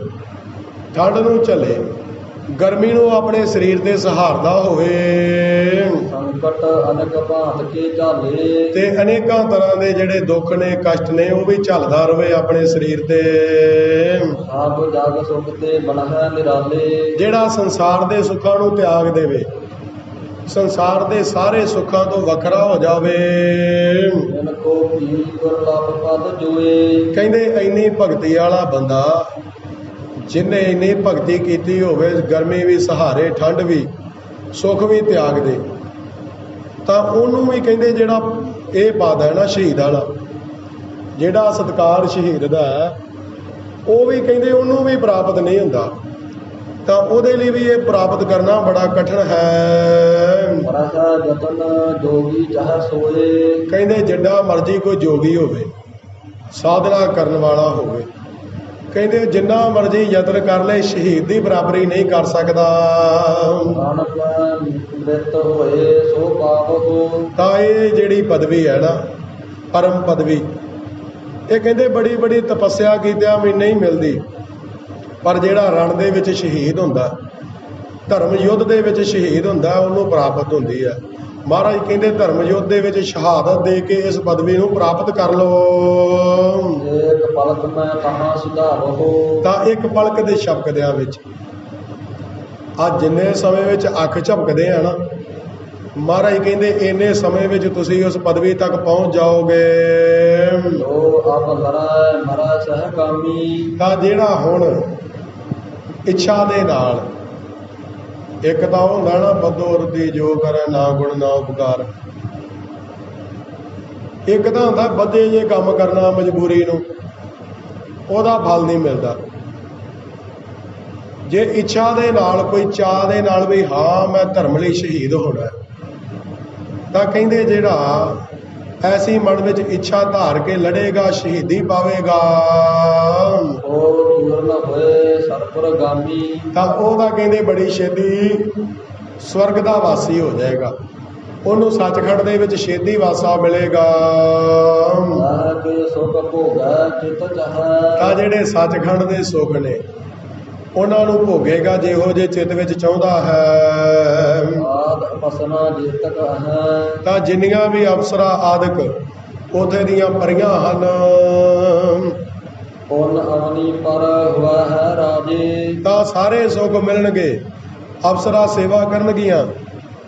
ਠੰਡ ਨੂੰ ਝੱਲੇ, ਗਰਮੀ ਨੂੰ ਆਪਣੇ ਸਰੀਰ ਤੇ ਸਹਾਰਦਾ ਹੋਵੇ, ਸੰਕਟ ਅਨੇਕ ਭਾਂਤ ਕੇ ਝਾਲੇ। ਤੇ ਅਨੇਕਾਂ ਤਰ੍ਹਾਂ ਦੇ ਜਿਹੜੇ ਦੁੱਖ ਨੇ, ਕਸ਼ਟ ਨੇ, ਉਹ ਵੀ ਝੱਲਦਾ ਰਵੇ ਆਪਣੇ ਸਰੀਰ ਤੇ। ਸਭ ਜਗ ਸੁਖ ਤੇ ਬਣਹਿ ਨਿਰਾਲੇ। ਜਿਹੜਾ ਸੰਸਾਰ ਦੇ ਸੁੱਖਾਂ ਨੂੰ ਤਿਆਗ ਦੇਵੇ, ਸੰਸਾਰ ਦੇ ਸਾਰੇ ਸੁੱਖਾਂ ਤੋਂ ਵੱਖਰਾ ਹੋ ਜਾਵੇ। ਕੋ ਕੀ ਗੁਰਲਭ ਪਦ ਜੋਏ। ਕਹਿੰਦੇ ਇੰਨੀ ਭਗਤੀ ਵਾਲਾ ਬੰਦਾ ਜਿਹਨੇ ਇੰਨੀ ਭਗਤੀ ਕੀਤੀ ਹੋਵੇ, ਗਰਮੀ ਵੀ ਸਹਾਰੇ, ਠੰਡ ਵੀ, ਸੁੱਖ ਵੀ ਤਿਆਗ ਦੇ, ਤਾਂ ਉਹਨੂੰ ਵੀ ਕਹਿੰਦੇ ਜਿਹੜਾ ਇਹ ਪਦ ਹੈ ਨਾ ਸ਼ਹੀਦ ਵਾਲਾ, ਜਿਹੜਾ ਸਤਿਕਾਰ ਸ਼ਹੀਦ ਦਾ ਹੈ, ਉਹ ਵੀ ਕਹਿੰਦੇ ਉਹਨੂੰ ਵੀ ਪ੍ਰਾਪਤ ਨਹੀਂ ਹੁੰਦਾ। ਤਾਂ ਉਹਦੇ ਲਈ ਵੀ ਇਹ ਪ੍ਰਾਪਤ ਕਰਨਾ ਬੜਾ ਕਠਿਨ ਹੈ। ਜਤਨ ਜੋਗੀ ਚਾਹੇ ਸੋਏ। ਕਹਿੰਦੇ ਜਿੱਡਾ ਮਰਜ਼ੀ ਕੋਈ ਜੋਗੀ ਹੋਵੇ, ਸਾਧਨਾ ਕਰਨ ਵਾਲਾ ਹੋਵੇ, ਕਹਿੰਦੇ ਜਿੰਨਾ ਮਰਜ਼ੀ ਯਤਨ ਕਰ ਲੈ, ਸ਼ਹੀਦ ਦੀ ਬਰਾਬਰੀ ਨਹੀਂ ਕਰ ਸਕਦਾ। ਹੋਏ ਸੋ ਪਾਵੋ। ਤਾਂ ਇਹ ਜਿਹੜੀ ਪਦਵੀ ਹੈ ਨਾ, ਪਰਮ ਪਦਵੀ, ਇਹ ਕਹਿੰਦੇ ਬੜੀ ਬੜੀ ਤਪੱਸਿਆ ਕੀਤਿਆਂ ਵੀ ਨਹੀਂ ਮਿਲਦੀ। ਪਰ ਜਿਹੜਾ ਰਣ ਦੇ ਵਿੱਚ ਸ਼ਹੀਦ ਹੁੰਦਾ, ਧਰਮ ਯੁੱਧ ਦੇ ਵਿੱਚ ਸ਼ਹੀਦ ਹੁੰਦਾ, ਉਹਨੂੰ ਪ੍ਰਾਪਤ ਹੁੰਦੀ ਹੈ। ਮਹਾਰਾਜ ਕਹਿੰਦੇ ਧਰਮ ਯੁੱਧ ਦੇ ਵਿੱਚ ਸ਼ਹਾਦਤ ਦੇ ਕੇ ਇਸ ਪਦਵੀ ਨੂੰ ਪ੍ਰਾਪਤ ਕਰ ਲਓ। ਇੱਕ ਪਲਕ ਮੈਂ ਕਹਾਂ ਸੁਧਾਰੋ। ਤਾਂ ਇੱਕ ਪਲਕ ਦੇ ਛਪਕਦਿਆਂ ਵਿੱਚ, ਅੱਜ ਜਿੰਨੇ ਸਮੇਂ ਵਿੱਚ ਅੱਖ ਝਪਕਦੇ ਆ ਨਾ, ਮਹਾਰਾਜ ਕਹਿੰਦੇ ਇੰਨੇ ਸਮੇਂ ਵਿੱਚ ਤੁਸੀਂ ਉਸ ਪਦਵੀ ਤੱਕ ਪਹੁੰਚ ਜਾਓਗੇ। ਤਾਂ ਜਿਹੜਾ ਹੁਣ ਇੱਛਾ ਦੇ ਨਾਲ, ਇੱਕ ਤਾਂ ਹੁੰਦਾ ਨਾ ਬੱਧੋ ਰੁੱਧੀ ਜੋ ਕਰੇ ਨਾ ਗੁਣ ਨਾ ਉਪਕਾਰ, ਇੱਕ ਤਾਂ ਹੁੰਦਾ ਬੱਧੇ ਜੇ ਕੰਮ ਕਰਨਾ ਮਜਬੂਰੀ ਨੂੰ, ਉਹਦਾ ਫਲ ਨਹੀਂ ਮਿਲਦਾ। ਜੇ ਇੱਛਾ ਦੇ ਨਾਲ, ਕੋਈ ਚਾਅ ਦੇ ਨਾਲ ਵੀ ਹਾਂ ਮੈਂ ਧਰਮ ਲਈ ਸ਼ਹੀਦ ਹੋਣਾ, ਤਾਂ ਕਹਿੰਦੇ ਜਿਹੜਾ ਐਸੀ ਮਨ ਵਿੱਚ ਇੱਛਾ ਧਾਰ ਕੇ ਲੜੇਗਾ, ਸ਼ਹੀਦੀ ਪਾਵੇਗਾ, ਤਾਂ ਉਹਦਾ ਕਹਿੰਦੇ ਬੜੀ ਛੇਤੀ ਸਵਰਗ ਦਾ ਵਾਸੀ ਹੋ ਜਾਏਗਾ। ਉਹਨੂੰ ਸੱਚਖੰਡ ਦੇ ਵਿੱਚ ਛੇਤੀ ਵਾਸਾ ਮਿਲੇਗਾ। ਤਾਂ ਜਿਹੜੇ ਸੱਚਖੰਡ ਦੇ ਸੁੱਖ ਨੇ ਉਹਨਾਂ ਨੂੰ ਭੋਗੇਗਾ ਜਿਹੋ ਜਿਹੇ ਚਿੱਤ ਵਿੱਚ ਚਾਹੁੰਦਾ ਹੈ। ਤਾਂ ਜਿੰਨੀਆਂ ਵੀ ਅਪਸਰਾ ਆਦਿਕ ਉੱਥੇ ਦੀਆਂ ਪਰੀਆਂ ਹਨ, ਤਾਂ ਸਾਰੇ ਸੁੱਖ ਮਿਲਣਗੇ। ਅਪਸਰਾ ਸੇਵਾ ਕਰਨਗੀਆਂ,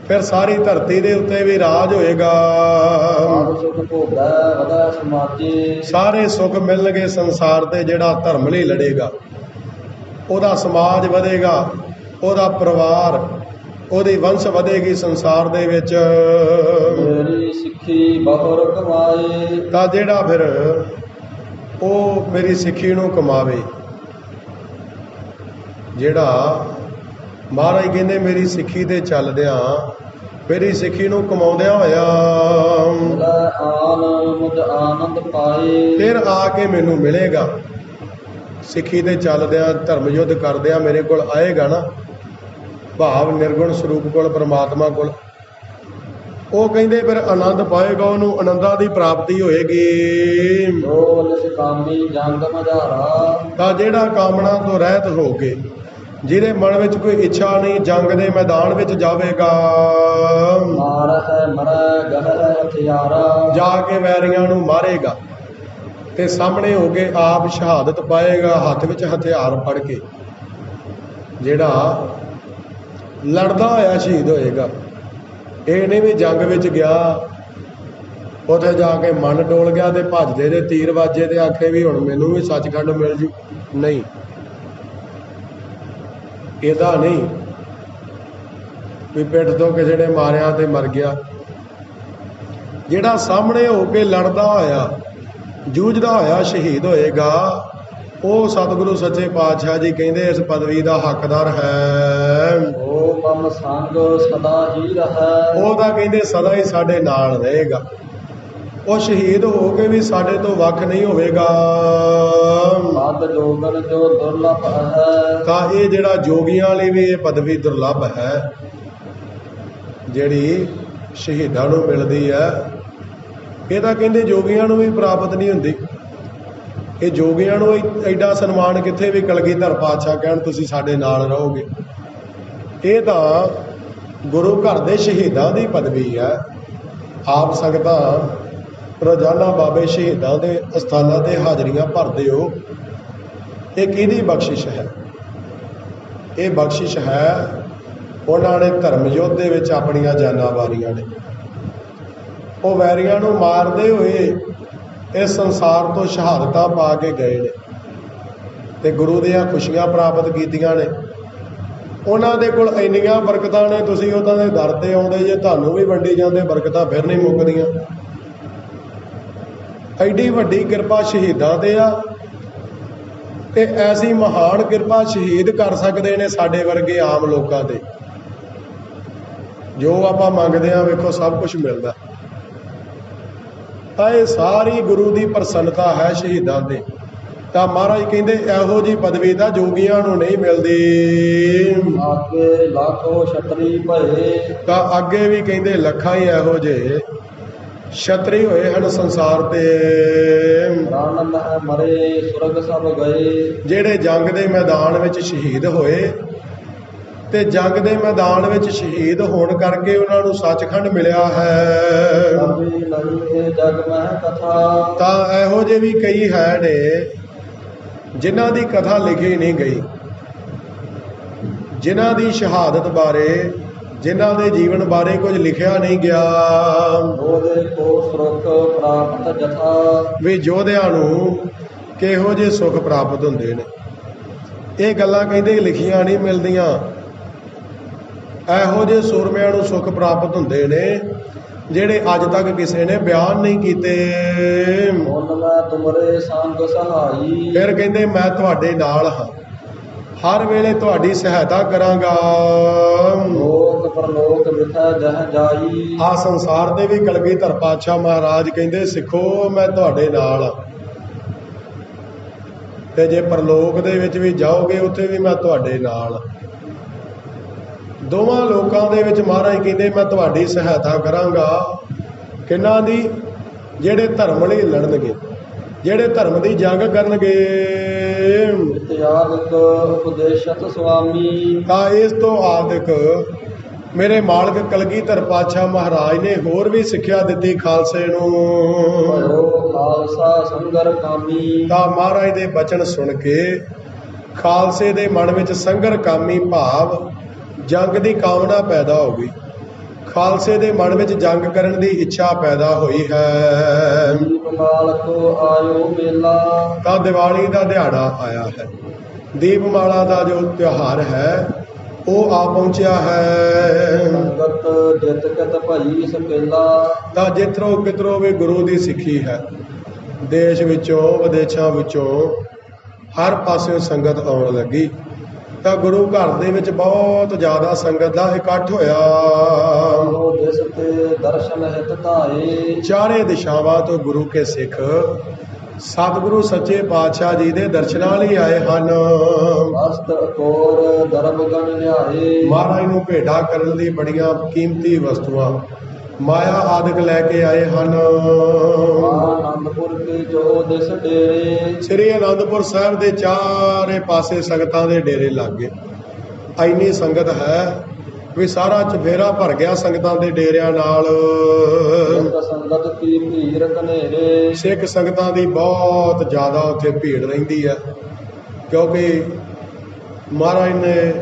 ਫਿਰ ਸਾਰੀ ਧਰਤੀ ਦੇ ਉੱਤੇ ਵੀ ਰਾਜ ਹੋਏਗਾ। ਸਾਰੇ ਸੁੱਖ ਮਿਲਣਗੇ ਸੰਸਾਰ ਤੇ। ਜਿਹੜਾ ਧਰਮ ਲਈ ਲੜੇਗਾ ਉਹਦਾ ਸਮਾਜ ਵਧੇਗਾ, ਉਹਦਾ ਪਰਿਵਾਰ, ਉਹਦੀ ਵੰਸ਼ ਵਧੇਗੀ ਸੰਸਾਰ ਦੇ ਵਿੱਚ। ਮੇਰੀ ਸਿੱਖੀ ਬਹੁਰ ਕਮਾਏ। ਤਾਂ ਜਿਹੜਾ ਫਿਰ ਉਹ ਮੇਰੀ ਸਿੱਖੀ ਨੂੰ ਕਮਾਵੇ, ਜਿਹੜਾ ਮਹਾਰਾਜ ਕਹਿੰਦੇ ਮੇਰੀ ਸਿੱਖੀ ਤੇ ਚੱਲਦਿਆਂ, ਮੇਰੀ ਸਿੱਖੀ ਨੂੰ ਕਮਾਉਂਦਿਆਂ ਹੋਇਆ ਆਨੰਦ ਪਾਏ। ਫਿਰ ਆ ਕੇ ਮੈਨੂੰ ਮਿਲੇਗਾ। ਸਿੱਖੀ ਤੇ ਚੱਲਦਿਆਂ, ਧਰਮ ਯੁੱਧ ਕਰਦਿਆਂ ਮੇਰੇ ਕੋਲ ਆਏਗਾ ਨਾ, ਭਾਵ ਨਿਰਗੁਣ ਸਰੂਪ ਕੋਲ, ਪਰਮਾਤਮਾ ਕੋਲ। ਉਹ ਕਹਿੰਦੇ ਫਿਰ ਆਨੰਦ ਪਾਏਗਾ, ਉਹਨੂੰ ਆਨੰਦਾਂ ਦੀ ਪ੍ਰਾਪਤੀ ਹੋਏਗੀ। ਤਾਂ ਜਿਹੜਾ ਕਾਮਨਾ ਤੋਂ ਰਹਿਤ ਹੋ ਕੇ, ਜਿਹਦੇ ਮਨ ਵਿੱਚ ਕੋਈ ਇੱਛਾ ਨਹੀਂ, ਜੰਗ ਦੇ ਮੈਦਾਨ ਵਿੱਚ ਜਾਵੇਗਾ। ਮਾਰਹਿ ਮਰੈ ਗਹਿ ਹਥਿਆਰਾ। ਜਾ ਕੇ ਵੈਰੀਆਂ ਨੂੰ ਮਾਰੇਗਾ ਤੇ ਸਾਹਮਣੇ ਹੋ ਕੇ ਆਪ ਸ਼ਹਾਦਤ ਪਾਏਗਾ, ਹੱਥ ਵਿੱਚ ਹਥਿਆਰ ਫੜ ਕੇ ਜਿਹੜਾ ਲੜਦਾ ਹੋਇਆ ਸ਼ਹੀਦ ਹੋਏਗਾ। ਇਹ ਨਹੀਂ ਵੀ ਜੰਗ ਵਿੱਚ ਗਿਆ, ਉੱਥੇ ਜਾ ਕੇ ਮਨ ਡੋਲ ਗਿਆ ਤੇ ਭੱਜਦੇ ਦੇ ਤੀਰ ਵਾਜੇ ਤੇ ਆਖੇ ਵੀ ਹੁਣ ਮੈਨੂੰ ਵੀ ਸੱਚਖੰਡ ਮਿਲ ਜੂ। ਨਹੀਂ, ਇਹਦਾ ਨਹੀਂ ਵੀ ਪਿੱਠ ਤੋਂ ਕਿਸੇ ਨੇ ਮਾਰਿਆ ਤੇ ਮਰ ਗਿਆ। ਜਿਹੜਾ ਸਾਹਮਣੇ ਹੋ ਕੇ ਲੜਦਾ ਹੋਇਆ ਜੂਝਦਾ ਹੋਇਆ ਸ਼ਹੀਦ ਹੋਏਗਾ, ਉਹ ਸਤਿਗੁਰੂ ਸੱਚੇ ਪਾਤਸ਼ਾਹ ਜੀ ਕਹਿੰਦੇ ਇਸ ਪਦਵੀ ਦਾ ਹੱਕਦਾਰ ਹੈ। ਉਹ ਮਮ ਸੰਗ ਸਦਾ ਹੀ ਰਹੈ। ਉਹਦਾ ਕਹਿੰਦੇ ਸਦਾ ਹੀ ਸਾਡੇ ਨਾਲ ਰਹੇਗਾ। ਉਹ ਸ਼ਹੀਦ ਹੋ ਕੇ ਵੀ ਸਾਡੇ ਤੋਂ ਵੱਖ ਨਹੀਂ ਹੋਵੇਗਾ। ਮਦ ਜੋਗਨ ਜੋ ਦੁਰਲਭ ਹੈ। ਤਾਂ ਇਹ ਜਿਹੜਾ ਜੋਗੀਆਂ ਲਈ ਵੀ ਇਹ ਪਦਵੀ ਦੁਰਲਭ ਹੈ, ਜਿਹੜੀ ਸ਼ਹੀਦਾਂ ਨੂੰ ਮਿਲਦੀ ਹੈ। ਇਹ ਤਾਂ ਕਹਿੰਦੇ ਜੋਗੀਆਂ ਨੂੰ ਵੀ ਪ੍ਰਾਪਤ ਨਹੀਂ ਹੁੰਦੀ। ਇਹ ਜੋਗੀਆਂ ਨੂੰ ਐਡਾ ਸਨਮਾਨ ਕਿੱਥੇ ਵੀ ਕਲਗੀਧਰ ਪਾਤਸ਼ਾਹ ਕਹਿਣ ਤੁਸੀਂ ਸਾਡੇ ਨਾਲ ਰਹੋਗੇ। ਇਹ ਤਾਂ ਗੁਰੂ ਘਰ ਦੇ ਸ਼ਹੀਦਾਂ ਦੀ ਪਦਵੀ ਹੈ। ਆਪ ਸੰਗਤਾਂ ਰੋਜ਼ਾਨਾ ਬਾਬੇ ਸ਼ਹੀਦਾਂ ਦੇ ਅਸਥਾਨਾਂ ਤੇ ਹਾਜ਼ਰੀਆਂ ਭਰਦੇ ਹੋ। ਇਹ ਕਿਹਦੀ ਬਖਸ਼ਿਸ਼ ਹੈ? ਇਹ ਬਖਸ਼ਿਸ਼ ਹੈ ਉਹਨਾਂ ਨੇ ਧਰਮ ਯੁੱਧ ਦੇ ਵਿੱਚ ਆਪਣੀਆਂ ਜਾਨਾਂ ਵਾਰੀਆਂ ਨੇ। ਉਹ ਵੈਰੀਆਂ ਨੂੰ ਮਾਰਦੇ ਹੋਏ ਇਸ ਸੰਸਾਰ ਤੋਂ ਸ਼ਹਾਦਤਾਂ ਪਾ ਕੇ ਗਏ ਨੇ ਤੇ ਗੁਰੂ ਦੀਆਂ ਖੁਸ਼ੀਆਂ ਪ੍ਰਾਪਤ ਕੀਤੀਆਂ ਨੇ। ਉਹਨਾਂ ਦੇ ਕੋਲ ਇੰਨੀਆਂ ਬਰਕਤਾਂ ਨੇ, ਤੁਸੀਂ ਉਹਨਾਂ ਦੇ ਦਰ ਤੇ ਆਉਂਦੇ ਜੇ ਤੁਹਾਨੂੰ ਵੀ ਵੰਡੀ ਜਾਂਦੇ, ਬਰਕਤਾਂ ਫਿਰ ਨਹੀਂ ਮੁੱਕਦੀਆਂ। ਐਡੀ ਵੱਡੀ ਕਿਰਪਾ ਸ਼ਹੀਦਾਂ ਤੇ ਆ ਤੇ ਐਸੀ ਮਹਾਨ ਕਿਰਪਾ ਸ਼ਹੀਦ ਕਰ ਸਕਦੇ ਨੇ ਸਾਡੇ ਵਰਗੇ ਆਮ ਲੋਕਾਂ ਤੇ। ਜੋ ਆਪਾਂ ਮੰਗਦੇ ਆ ਵੇਖੋ ਸਭ ਕੁਝ ਮਿਲਦਾ। ਤਾਂ ਇਹ ਸਾਰੀ ਗੁਰੂ ਦੀ ਪ੍ਰਸੰਨਤਾ ਹੈ ਸ਼ਹੀਦਾਂ ਤੇ। ਤਾਂ ਮਹਾਰਾਜ ਕਹਿੰਦੇ ਇਹੋ ਜਿਹੀ ਪਦਵੀ ਤਾਂ ਜੋਗੀਆਂ ਨੂੰ ਨਹੀਂ ਮਿਲਦੀ। ਆਗੇ ਲਾਖੋ ਛਤਰੀ ਭਏ। ਤਾਂ ਅੱਗੇ ਵੀ ਕਹਿੰਦੇ ਲੱਖਾਂ ਹੀ ਇਹੋ ਜਿਹੇ ਛਤਰੀ ਹੋਏ ਹਨ ਸੰਸਾਰ ਤੇ, ਰਣ ਮਹਿ ਮਰੇ ਸੁਰਗ ਸਭ ਗਏ। ਜਿਹੜੇ ਜੰਗ ਦੇ ਮੈਦਾਨ ਵਿੱਚ ਸ਼ਹੀਦ ਹੋਏ ਤੇ ਜੰਗ ਦੇ ਮੈਦਾਨ ਵਿੱਚ ਸ਼ਹੀਦ ਹੋਣ ਕਰਕੇ ਉਹਨਾਂ ਨੂੰ ਸੱਚਖੰਡ ਮਿਲਿਆ ਹੈ। ਜਗ ਮਹਿ ਕਥਾ। ਤਾਂ ਇਹੋ ਜਿਹੇ ਵੀ ਕਈ ਹੈ ਨੇ ਜਿਨ੍ਹਾਂ ਦੀ ਕਥਾ ਲਿਖੀ ਨਹੀਂ ਗਈ, ਜਿਨ੍ਹਾਂ ਦੀ ਸ਼ਹਾਦਤ ਬਾਰੇ, ਜਿਨ੍ਹਾਂ ਦੇ ਜੀਵਨ ਬਾਰੇ ਕੁਝ ਲਿਖਿਆ ਨਹੀਂ ਗਿਆ। ਉਹਦੇ ਕੋ ਸੁਰਖ ਪ੍ਰਾਪਤ ਜਥਾ। ਵੀ ਯੋਧਿਆਂ ਨੂੰ ਕਿਹੋ ਜਿਹੇ ਸੁੱਖ ਪ੍ਰਾਪਤ ਹੁੰਦੇ ਨੇ, ਇਹ ਗੱਲਾਂ ਕਹਿੰਦੇ ਲਿਖੀਆਂ ਨਹੀਂ ਮਿਲਦੀਆਂ। ਇਹੋ ਜਿਹੇ ਸੂਰਮਿਆਂ ਨੂੰ ਸੁੱਖ ਪ੍ਰਾਪਤ ਹੁੰਦੇ ਨੇ ਜਿਹੜੇ ਅੱਜ ਤੱਕ ਕਿਸੇ ਨੇ ਬਿਆਨ ਨਹੀਂ ਕੀਤੇ। ਹੁਣ ਮੈਂ ਤੁਮਰੇ ਸੰਗ ਸਹਾਈ। ਫਿਰ ਕਹਿੰਦੇ ਮੈਂ ਤੁਹਾਡੇ ਨਾਲ ਹਾਂ, ਹਰ ਵੇਲੇ ਤੁਹਾਡੀ ਸਹਾਇਤਾ ਕਰਾਂਗਾ। ਲੋਕ ਪਰਲੋਕ ਵਿਥੈ ਜਹ ਜਾਈ। ਆ ਸੰਸਾਰ ਦੇ ਵੀ ਕਲਗੀਧਰ ਪਾਤਸ਼ਾਹ ਮਹਾਰਾਜ ਕਹਿੰਦੇ ਸਿੱਖੋ ਮੈਂ ਤੁਹਾਡੇ ਨਾਲ ਹਾਂ, ਤੇ ਜੇ ਪਰਲੋਕ ਦੇ ਵਿੱਚ ਵੀ ਜਾਓਗੇ ਉੱਥੇ ਵੀ ਮੈਂ ਤੁਹਾਡੇ ਨਾਲ। ਦੋਵਾਂ ਲੋਕਾਂ ਦੇ ਵਿੱਚ ਮਹਾਰਾਜ ਕਹਿੰਦੇ ਮੈਂ ਤੁਹਾਡੀ ਸਹਾਇਤਾ ਕਰਾਂਗਾ। ਕਿਹਨਾਂ ਦੀ? ਜਿਹੜੇ ਧਰਮ ਲਈ ਲੜਨਗੇ, ਜਿਹੜੇ ਧਰਮ ਦੀ ਜੰਗ ਕਰਨਗੇ। ਇਤਿਆਦਿਕ ਉਪਦੇਸ਼ਤ ਸੁਆਮੀ। ਤਾਂ ਇਸ ਤੋਂ ਆਦਿਕ ਮੇਰੇ ਮਾਲਕ ਕਲਗੀਧਰ ਪਾਤਸ਼ਾਹ ਮਹਾਰਾਜ ਨੇ ਹੋਰ ਵੀ ਸਿੱਖਿਆ ਦਿੱਤੀ ਖਾਲਸੇ ਨੂੰ। ਖਾਲਸਾ ਸੰਗਰ ਕਾਮੀ। ਤਾਂ ਮਹਾਰਾਜ ਦੇ ਬਚਨ ਸੁਣ ਕੇ ਖਾਲਸੇ ਦੇ ਮਨ ਵਿੱਚ ਸੰਗਰ ਕਾਮੀ ਭਾਵ ਜੰਗ ਦੀ ਕਾਮਨਾ ਪੈਦਾ ਹੋ ਗਈ। ਖਾਲਸੇ ਦੇ ਮਨ ਵਿੱਚ ਜੰਗ ਕਰਨ ਦੀ ਇੱਛਾ ਪੈਦਾ ਹੋਈ ਹੈ। ਦੀਪਮਾਲਕੋ ਆਇਓ ਮੇਲਾ। ਤਾਂ ਦੀਵਾਲੀ ਦਾ ਦਿਹਾੜਾ ਆਇਆ ਹੈ। ਦੀਪਮਾਲਾ ਦਾ ਜੋ ਤਿਉਹਾਰ ਹੈ ਉਹ ਆ ਪਹੁੰਚਿਆ ਹੈ। ਸੰਗਤ ਜਿਤ ਕਤ ਭਈ ਸਕੇਲਾ। ਤਾਂ ਜਿੱਧਰੋਂ ਕਿਧਰੋਂ ਵੀ ਗੁਰੂ ਦੀ ਸਿੱਖੀ ਹੈ, ਦੇਸ਼ ਵਿੱਚੋਂ ਵਿਦੇਸ਼ਾਂ ਵਿੱਚੋਂ ਹਰ ਪਾਸਿਓਂ ਸੰਗਤ ਆਉਣ ਲੱਗੀ। ਤਾਂ ਗੁਰੂ ਘਰ ਦੇ ਵਿੱਚ ਬਹੁਤ ਜ਼ਿਆਦਾ ਸੰਗਤ ਦਾ ਇਕੱਠ ਹੋਇਆ। ਜਿਸ ਤੇ ਦਰਸ਼ਨ ਹਿਤ ਧਾਏ। ਚਾਰੇ ਦਿਸ਼ਾਵਾਂ ਤੋਂ ਗੁਰੂ ਕੇ ਸਿੱਖ ਸਤਿਗੁਰੂ ਸੱਚੇ ਪਾਤਸ਼ਾਹ ਜੀ ਦੇ ਦਰਸ਼ਨਾਂ ਲਈ ਆਏ ਹਨ। ਵਸਤ ਕੋਰ ਦਰਬ ਗਣ ਲਿਆਏ। ਮਹਾਰਾਜ ਨੂੰ ਭੇਟਾ ਕਰਨ ਲਈ ਬੜੀਆਂ ਕੀਮਤੀ ਵਸਤੂਆਂ ਮਾਇਆ ਆਦਿਕ ਲੈ ਕੇ ਆਏ ਹਨ। ਆਨੰਦਪੁਰ ਕੇ ਜੋ ਦਿਸ ਡੇਰੇ। ਸ੍ਰੀ ਅਨੰਦਪੁਰ ਸਾਹਿਬ ਦੇ ਚਾਰੇ ਪਾਸੇ ਸੰਗਤਾਂ ਦੇ ਡੇਰੇ ਲੱਗ ਗਏ। ਇੰਨੀ ਸੰਗਤ ਹੈ ਵੀ ਸਾਰਾ ਚੁਫੇਰਾ ਭਰ ਗਿਆ ਸੰਗਤਾਂ ਦੇ ਡੇਰਿਆਂ ਨਾਲ। ਇੱਕ ਸੰਗਤ ਕੀ ਭੀੜ ਕਨੇਰੇ, ਸਿੱਖ ਸੰਗਤਾਂ ਦੀ ਬਹੁਤ ਜ਼ਿਆਦਾ ਉੱਥੇ ਭੀੜ ਰਹਿੰਦੀ ਹੈ, ਕਿਉਂਕਿ ਮਹਾਰਾਜ ਨੇ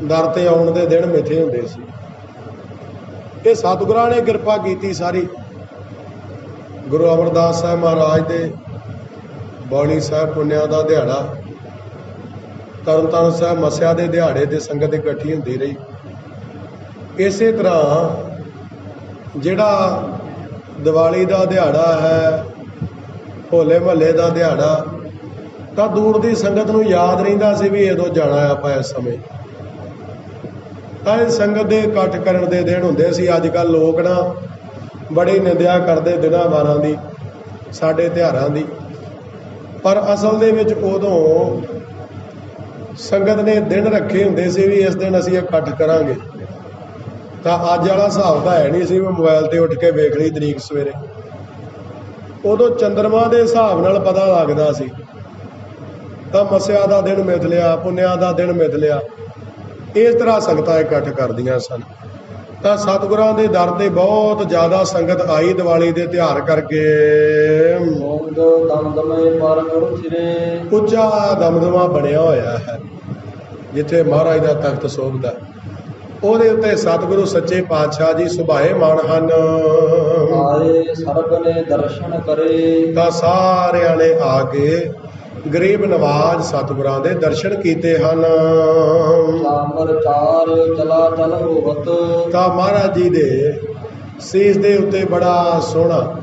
ਦਰ ਤੇ ਆਉਣ ਦੇ ਦਿਨ ਮਿੱਥੇ ਹੁੰਦੇ ਸੀ। ਇਹ ਸਤਿਗੁਰਾਂ ਨੇ ਕਿਰਪਾ ਕੀਤੀ ਸਾਰੀ। ਗੁਰੂ ਅਮਰਦਾਸ ਸਾਹਿਬ ਮਹਾਰਾਜ ਦੇ ਬੌਲੀ ਸਾਹਿਬ ਪੁੰਨਿਆ ਦਾ ਦਿਹਾੜਾ, ਤਰਨਤਾਰਨ ਸਾਹਿਬ ਮੱਸਿਆ ਦੇ ਦਿਹਾੜੇ ਤੇ ਸੰਗਤ ਇਕੱਠੀ ਹੁੰਦੀ ਰਹੀ। ਇਸੇ ਤਰ੍ਹਾਂ ਜਿਹੜਾ ਦੀਵਾਲੀ ਦਾ ਦਿਹਾੜਾ ਹੈ, ਹੋਲੇ ਮਹੱਲੇ ਦਾ ਦਿਹਾੜਾ, ਤਾਂ ਦੂਰ ਦੀ ਸੰਗਤ ਨੂੰ ਯਾਦ ਰਹਿੰਦਾ ਸੀ ਵੀ ਉਦੋਂ ਜਾਣਾ ਆਪਾਂ ਇਸ ਸਮੇਂ। ਤਾਂ ਇਹ ਸੰਗਤ ਦੇ ਇਕੱਠ ਕਰਨ ਦੇ ਦਿਨ ਹੁੰਦੇ ਸੀ। ਅੱਜ ਕੱਲ੍ਹ ਲੋਕ ਨਾ ਬੜੀ ਨਿੰਦਿਆ ਕਰਦੇ ਦਿਨਾਂ ਵਾਰਾਂ ਦੀ, ਸਾਡੇ ਤਿਉਹਾਰਾਂ ਦੀ, ਪਰ ਅਸਲ ਦੇ ਵਿੱਚ ਉਦੋਂ ਸੰਗਤ ਨੇ ਦਿਨ ਰੱਖੇ ਹੁੰਦੇ ਸੀ ਵੀ ਇਸ ਦਿਨ ਅਸੀਂ ਇਕੱਠ ਕਰਾਂਗੇ। ਤਾਂ ਅੱਜ ਵਾਲਾ ਹਿਸਾਬ ਤਾਂ ਹੈ ਨਹੀਂ ਸੀ ਵੀ ਮੋਬਾਈਲ 'ਤੇ ਉੱਠ ਕੇ ਵੇਖ ਲਈ ਤਰੀਕ ਸਵੇਰੇ। ਉਦੋਂ ਚੰਦਰਮਾ ਦੇ ਹਿਸਾਬ ਨਾਲ ਪਤਾ ਲੱਗਦਾ ਸੀ। ਤਾਂ ਮੱਸਿਆ ਦਾ ਦਿਨ ਮਿਥ ਲਿਆ, ਪੁੰਨਿਆ ਦਾ ਦਿਨ ਮਿਥ ਲਿਆ, ਇਸ ਤਰ੍ਹਾਂ ਸੰਗਤਾਂ ਇਕੱਠ ਕਰਦੀਆਂ ਸਨ। ਤਾਂ ਸਤਿਗੁਰਾਂ ਦੇ ਦਰ 'ਤੇ ਬਹੁਤ ਜ਼ਿਆਦਾ ਸੰਗਤ ਆਈ ਦੀਵਾਲੀ ਦੇ ਤਿਉਹਾਰ ਕਰਕੇ। ਦਮਦਮੇ ਪਰ ਗੁਰੂ ਸਿਰੇ, ਉੱਚਾ ਦਮਦਮਾ ਬਣਿਆ ਹੋਇਆ ਹੈ ਜਿੱਥੇ ਮਹਾਰਾਜ ਦਾ ਤਖਤ ਸੋਭਦਾ। ਉਹਦੇ ਉੱਤੇ ਸਤਿਗੁਰੂ ਸੱਚੇ ਪਾਤਸ਼ਾਹ ਜੀ ਸੁਭਾਏਮਾਨ ਹਨ। ਆਏ ਸਰਬ ਨੇ ਦਰਸ਼ਨ ਕਰੇ, ਤਾਂ ਸਾਰਿਆਂ ਨੇ ਆ ਕੇ ਗਰੀਬ ਨਵਾਜ ਸਤਿਗੁਰਾਂ ਦੇ ਦਰਸ਼ਨ ਕੀਤੇ ਹਨ। ਚਾਮਰ ਚਾਰ ਚਲਾ ਚਲ ਹੋਵਤ, ਤਾਂ ਮਹਾਰਾਜ ਜੀ ਦੇ ਸੀਸ ਦੇ ਉੱਤੇ ਬੜਾ ਸੋਹਣਾ,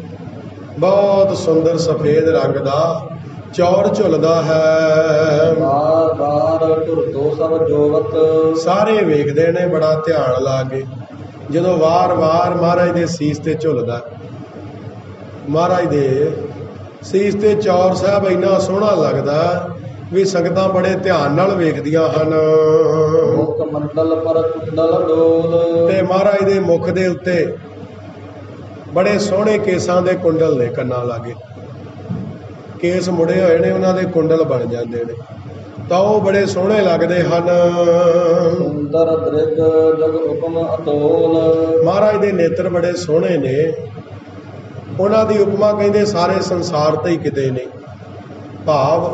ਬਹੁਤ ਸੁੰਦਰ ਸਫੇਦ ਰੰਗ ਦਾ ਚੌਰ ਝੁੱਲਦਾ ਹੈ। ਬਾਰ ਬਾਰ ਢੁਰਤੋ ਸਭ ਜੋਵਤ, ਸਾਰੇ ਵੇਖਦੇ ਨੇ ਬੜਾ ਧਿਆਨ ਲਾ ਕੇ ਜਦੋਂ ਵਾਰ-ਵਾਰ ਮਹਾਰਾਜ ਦੇ ਸੀਸ ਤੇ ਝੁੱਲਦਾ। ਮਹਾਰਾਜ ਦੇ ਸੀਸ ਤੇ ਚੌਰ ਸਾਹਿਬ ਇੰਨਾ ਸੋਹਣਾ ਲੱਗਦਾ ਵੀ ਸੰਗਤਾਂ ਬੜੇ ਧਿਆਨ ਨਾਲ ਵੇਖਦੀਆਂ ਹਨ। ਮੁਖ ਮੰਡਲ ਪਰ ਕੁੰਡਲ ਡੋਲ, ਤੇ ਮਹਾਰਾਜ ਦੇ ਮੁਖ ਦੇ ਉੱਤੇ ਬੜੇ ਸੋਹਣੇ ਕੇਸਾਂ ਦੇ ਕੁੰਡਲ ਨੇ, ਕੰਨਾਂ ਲਾਗੇ ਕੇਸ ਮੁੜੇ ਹੋਏ ਨੇ, ਉਹਨਾਂ ਦੇ ਕੁੰਡਲ ਬਣ ਜਾਂਦੇ ਨੇ, ਤਾਂ ਉਹ ਬੜੇ ਸੋਹਣੇ ਲੱਗਦੇ ਹਨ। ਸੁੰਦਰ ਦ੍ਰਿਗ ਜਗ ਹੁਕਮ ਅਤੋਲ, ਮਹਾਰਾਜ ਦੇ ਨੇਤਰ ਬੜੇ ਸੋਹਣੇ ਨੇ। ਉਹਨਾਂ ਦੀ ਉਪਮਾ ਕਹਿੰਦੇ ਸਾਰੇ ਸੰਸਾਰ ਤੇ ਹੀ ਕਿਤੇ ਨਹੀਂ। ਭਾਵ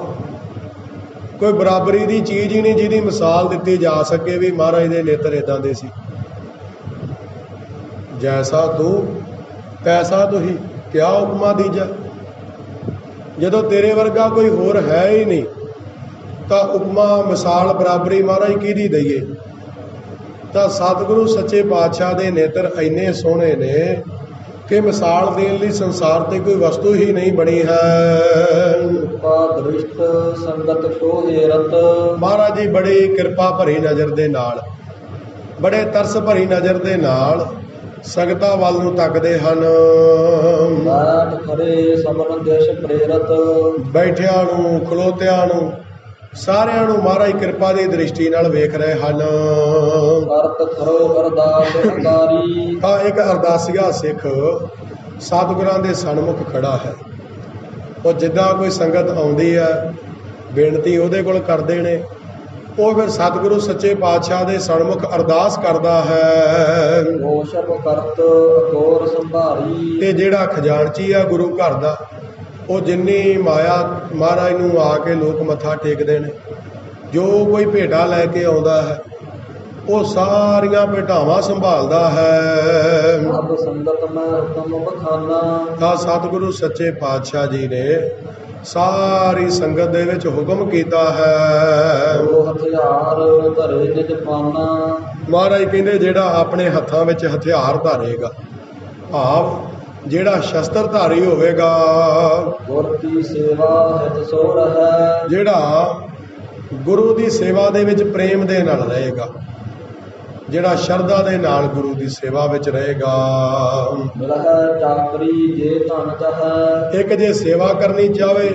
ਕੋਈ ਬਰਾਬਰੀ ਦੀ ਚੀਜ਼ ਹੀ ਨਹੀਂ ਜਿਹਦੀ ਮਿਸਾਲ ਦਿੱਤੀ ਜਾ ਸਕੇ ਵੀ ਮਹਾਰਾਜ ਦੇ ਨੇਤਰ ਇੱਦਾਂ ਦੇ ਸੀ। ਜੈਸਾ ਤੂੰ ਤੈਸਾ ਤੁਹੀ, ਕਿਆ ਉਪਮਾ ਦੀਜਾ। ਜਦੋਂ ਤੇਰੇ ਵਰਗਾ ਕੋਈ ਹੋਰ ਹੈ ਹੀ ਨਹੀਂ ਤਾਂ ਉਪਮਾ ਮਿਸਾਲ ਬਰਾਬਰੀ ਮਹਾਰਾਜ ਕਿਹਦੀ ਦਈਏ। ਤਾਂ ਸਤਿਗੁਰੂ ਸੱਚੇ ਪਾਤਸ਼ਾਹ ਦੇ ਨੇਤਰ ਇੰਨੇ ਸੋਹਣੇ ਨੇ ਕਿ ਮਿਸਾਲ ਦੇਣ ਲਈ ਸੰਸਾਰ ਤੇ ਕੋਈ ਵਸਤੂ ਹੀ ਨਹੀਂ ਬਣੀ ਹੈ। ਦ੍ਰਿਸ਼ਟ ਸੰਗਤ ਕੋ ਹੇਰਤ, ਮਹਾਰਾਜ ਜੀ ਬੜੀ ਕਿਰਪਾ ਭਰੀ ਨਜ਼ਰ ਦੇ ਨਾਲ, ਬੜੇ ਤਰਸ ਭਰੀ ਨਜ਼ਰ ਦੇ ਨਾਲ ਸੰਗਤਾਂ ਵੱਲ ਨੂੰ ਤੱਕਦੇ ਹਨ। ਬਾਟ ਖੜੇ ਸਭਨ ਦੇਸ਼ ਪ੍ਰੇਰਤ, ਬੈਠਿਆਂ ਨੂੰ, ਖਲੋਤਿਆਂ ਨੂੰ, ਸਾਰਿਆਂ ਨੂੰ ਮਹਾਰਾਜ ਕਿਰਪਾ ਦੀ ਦ੍ਰਿਸ਼ਟੀ ਨਾਲ ਵੇਖ ਰਹੇ ਹਨ। ਕਰਤ ਕਰੋ ਅਰਦਾਸ ਅੰਗਾਰੀ, ਤਾਂ ਇੱਕ ਅਰਦਾਸੀਆ ਸਿੱਖ ਸਤਿਗੁਰਾਂ ਦੇ ਸਨਮੁਖ ਖੜਾ ਹੈ। ਉਹ ਜਿੱਦਾਂ ਕੋਈ ਸੰਗਤ ਆਉਂਦੀ ਹੈ ਬੇਨਤੀ ਉਹਦੇ ਕੋਲ ਕਰਦੇ ਨੇ, ਉਹ ਫਿਰ ਸਤਿਗੁਰੂ ਸੱਚੇ ਪਾਤਸ਼ਾਹ ਦੇ ਸਨਮੁਖ ਅਰਦਾਸ ਕਰਦਾ ਹੈ। ਗੋਸ਼ਪ ਕਰਤ ਅਕੋਰ ਸੰਭਾਰੀ, ਤੇ ਜਿਹੜਾ ਖਜ਼ਾਨਚੀ ਆ ਗੁਰੂ ਘਰ ਦਾ, ਉਹ ਜਿੰਨੀ ਮਾਇਆ ਮਹਾਰਾਜ ਨੂੰ ਆ ਕੇ ਲੋਕ ਮੱਥਾ ਟੇਕਦੇ ਨੇ, ਜੋ ਕੋਈ ਭੇਟਾ ਲੈ ਕੇ ਆਉਂਦਾ ਹੈ ਉਹ ਸਾਰੀਆਂ ਭੇਟਾਵਾਂ ਸੰਭਾਲਦਾ ਹੈ। ਸਭ ਸੰਗਤ ਮੈਂ ਹੁਕਮ ਬਖਾਨਾ, ਤਾਂ ਸਤਿਗੁਰੂ ਸੱਚੇ ਪਾਤਸ਼ਾਹ ਜੀ ਨੇ ਸਾਰੀ ਸੰਗਤ ਦੇ ਵਿੱਚ ਹੁਕਮ ਕੀਤਾ ਹੈ। ਉਹ ਹਥਿਆਰ ਧਰੇ ਨਿਜ ਪਾਨਾ, ਮਹਾਰਾਜ ਕਹਿੰਦੇ ਜਿਹੜਾ ਆਪਣੇ ਹੱਥਾਂ ਵਿੱਚ ਹਥਿਆਰ ਧਾਰੇਗਾ, ਭਾਵ ਜਿਹੜਾ ਸ਼ਸਤਰਧਾਰੀ ਹੋਵੇਗਾ, ਗੁਰ ਕੀ ਸੇਵਾ ਹਿਤ ਸੋ ਰਹੈ, ਜਿਹੜਾ ਗੁਰੂ ਦੀ ਸੇਵਾ ਦੇ ਵਿੱਚ ਪ੍ਰੇਮ ਦੇ ਨਾਲ ਰਹੇਗਾ, ਜਿਹੜਾ ਸ਼ਰਧਾ ਦੇ ਨਾਲ ਗੁਰੂ ਦੀ ਸੇਵਾ ਵਿੱਚ ਰਹੇਗਾ। ਮਿਲਹਿ ਚਾਕਰੀ ਜੇ ਧਨ ਚਾਹੈ, ਇੱਕ ਜੇ ਸੇਵਾ ਕਰਨੀ ਚਾਹਵੇ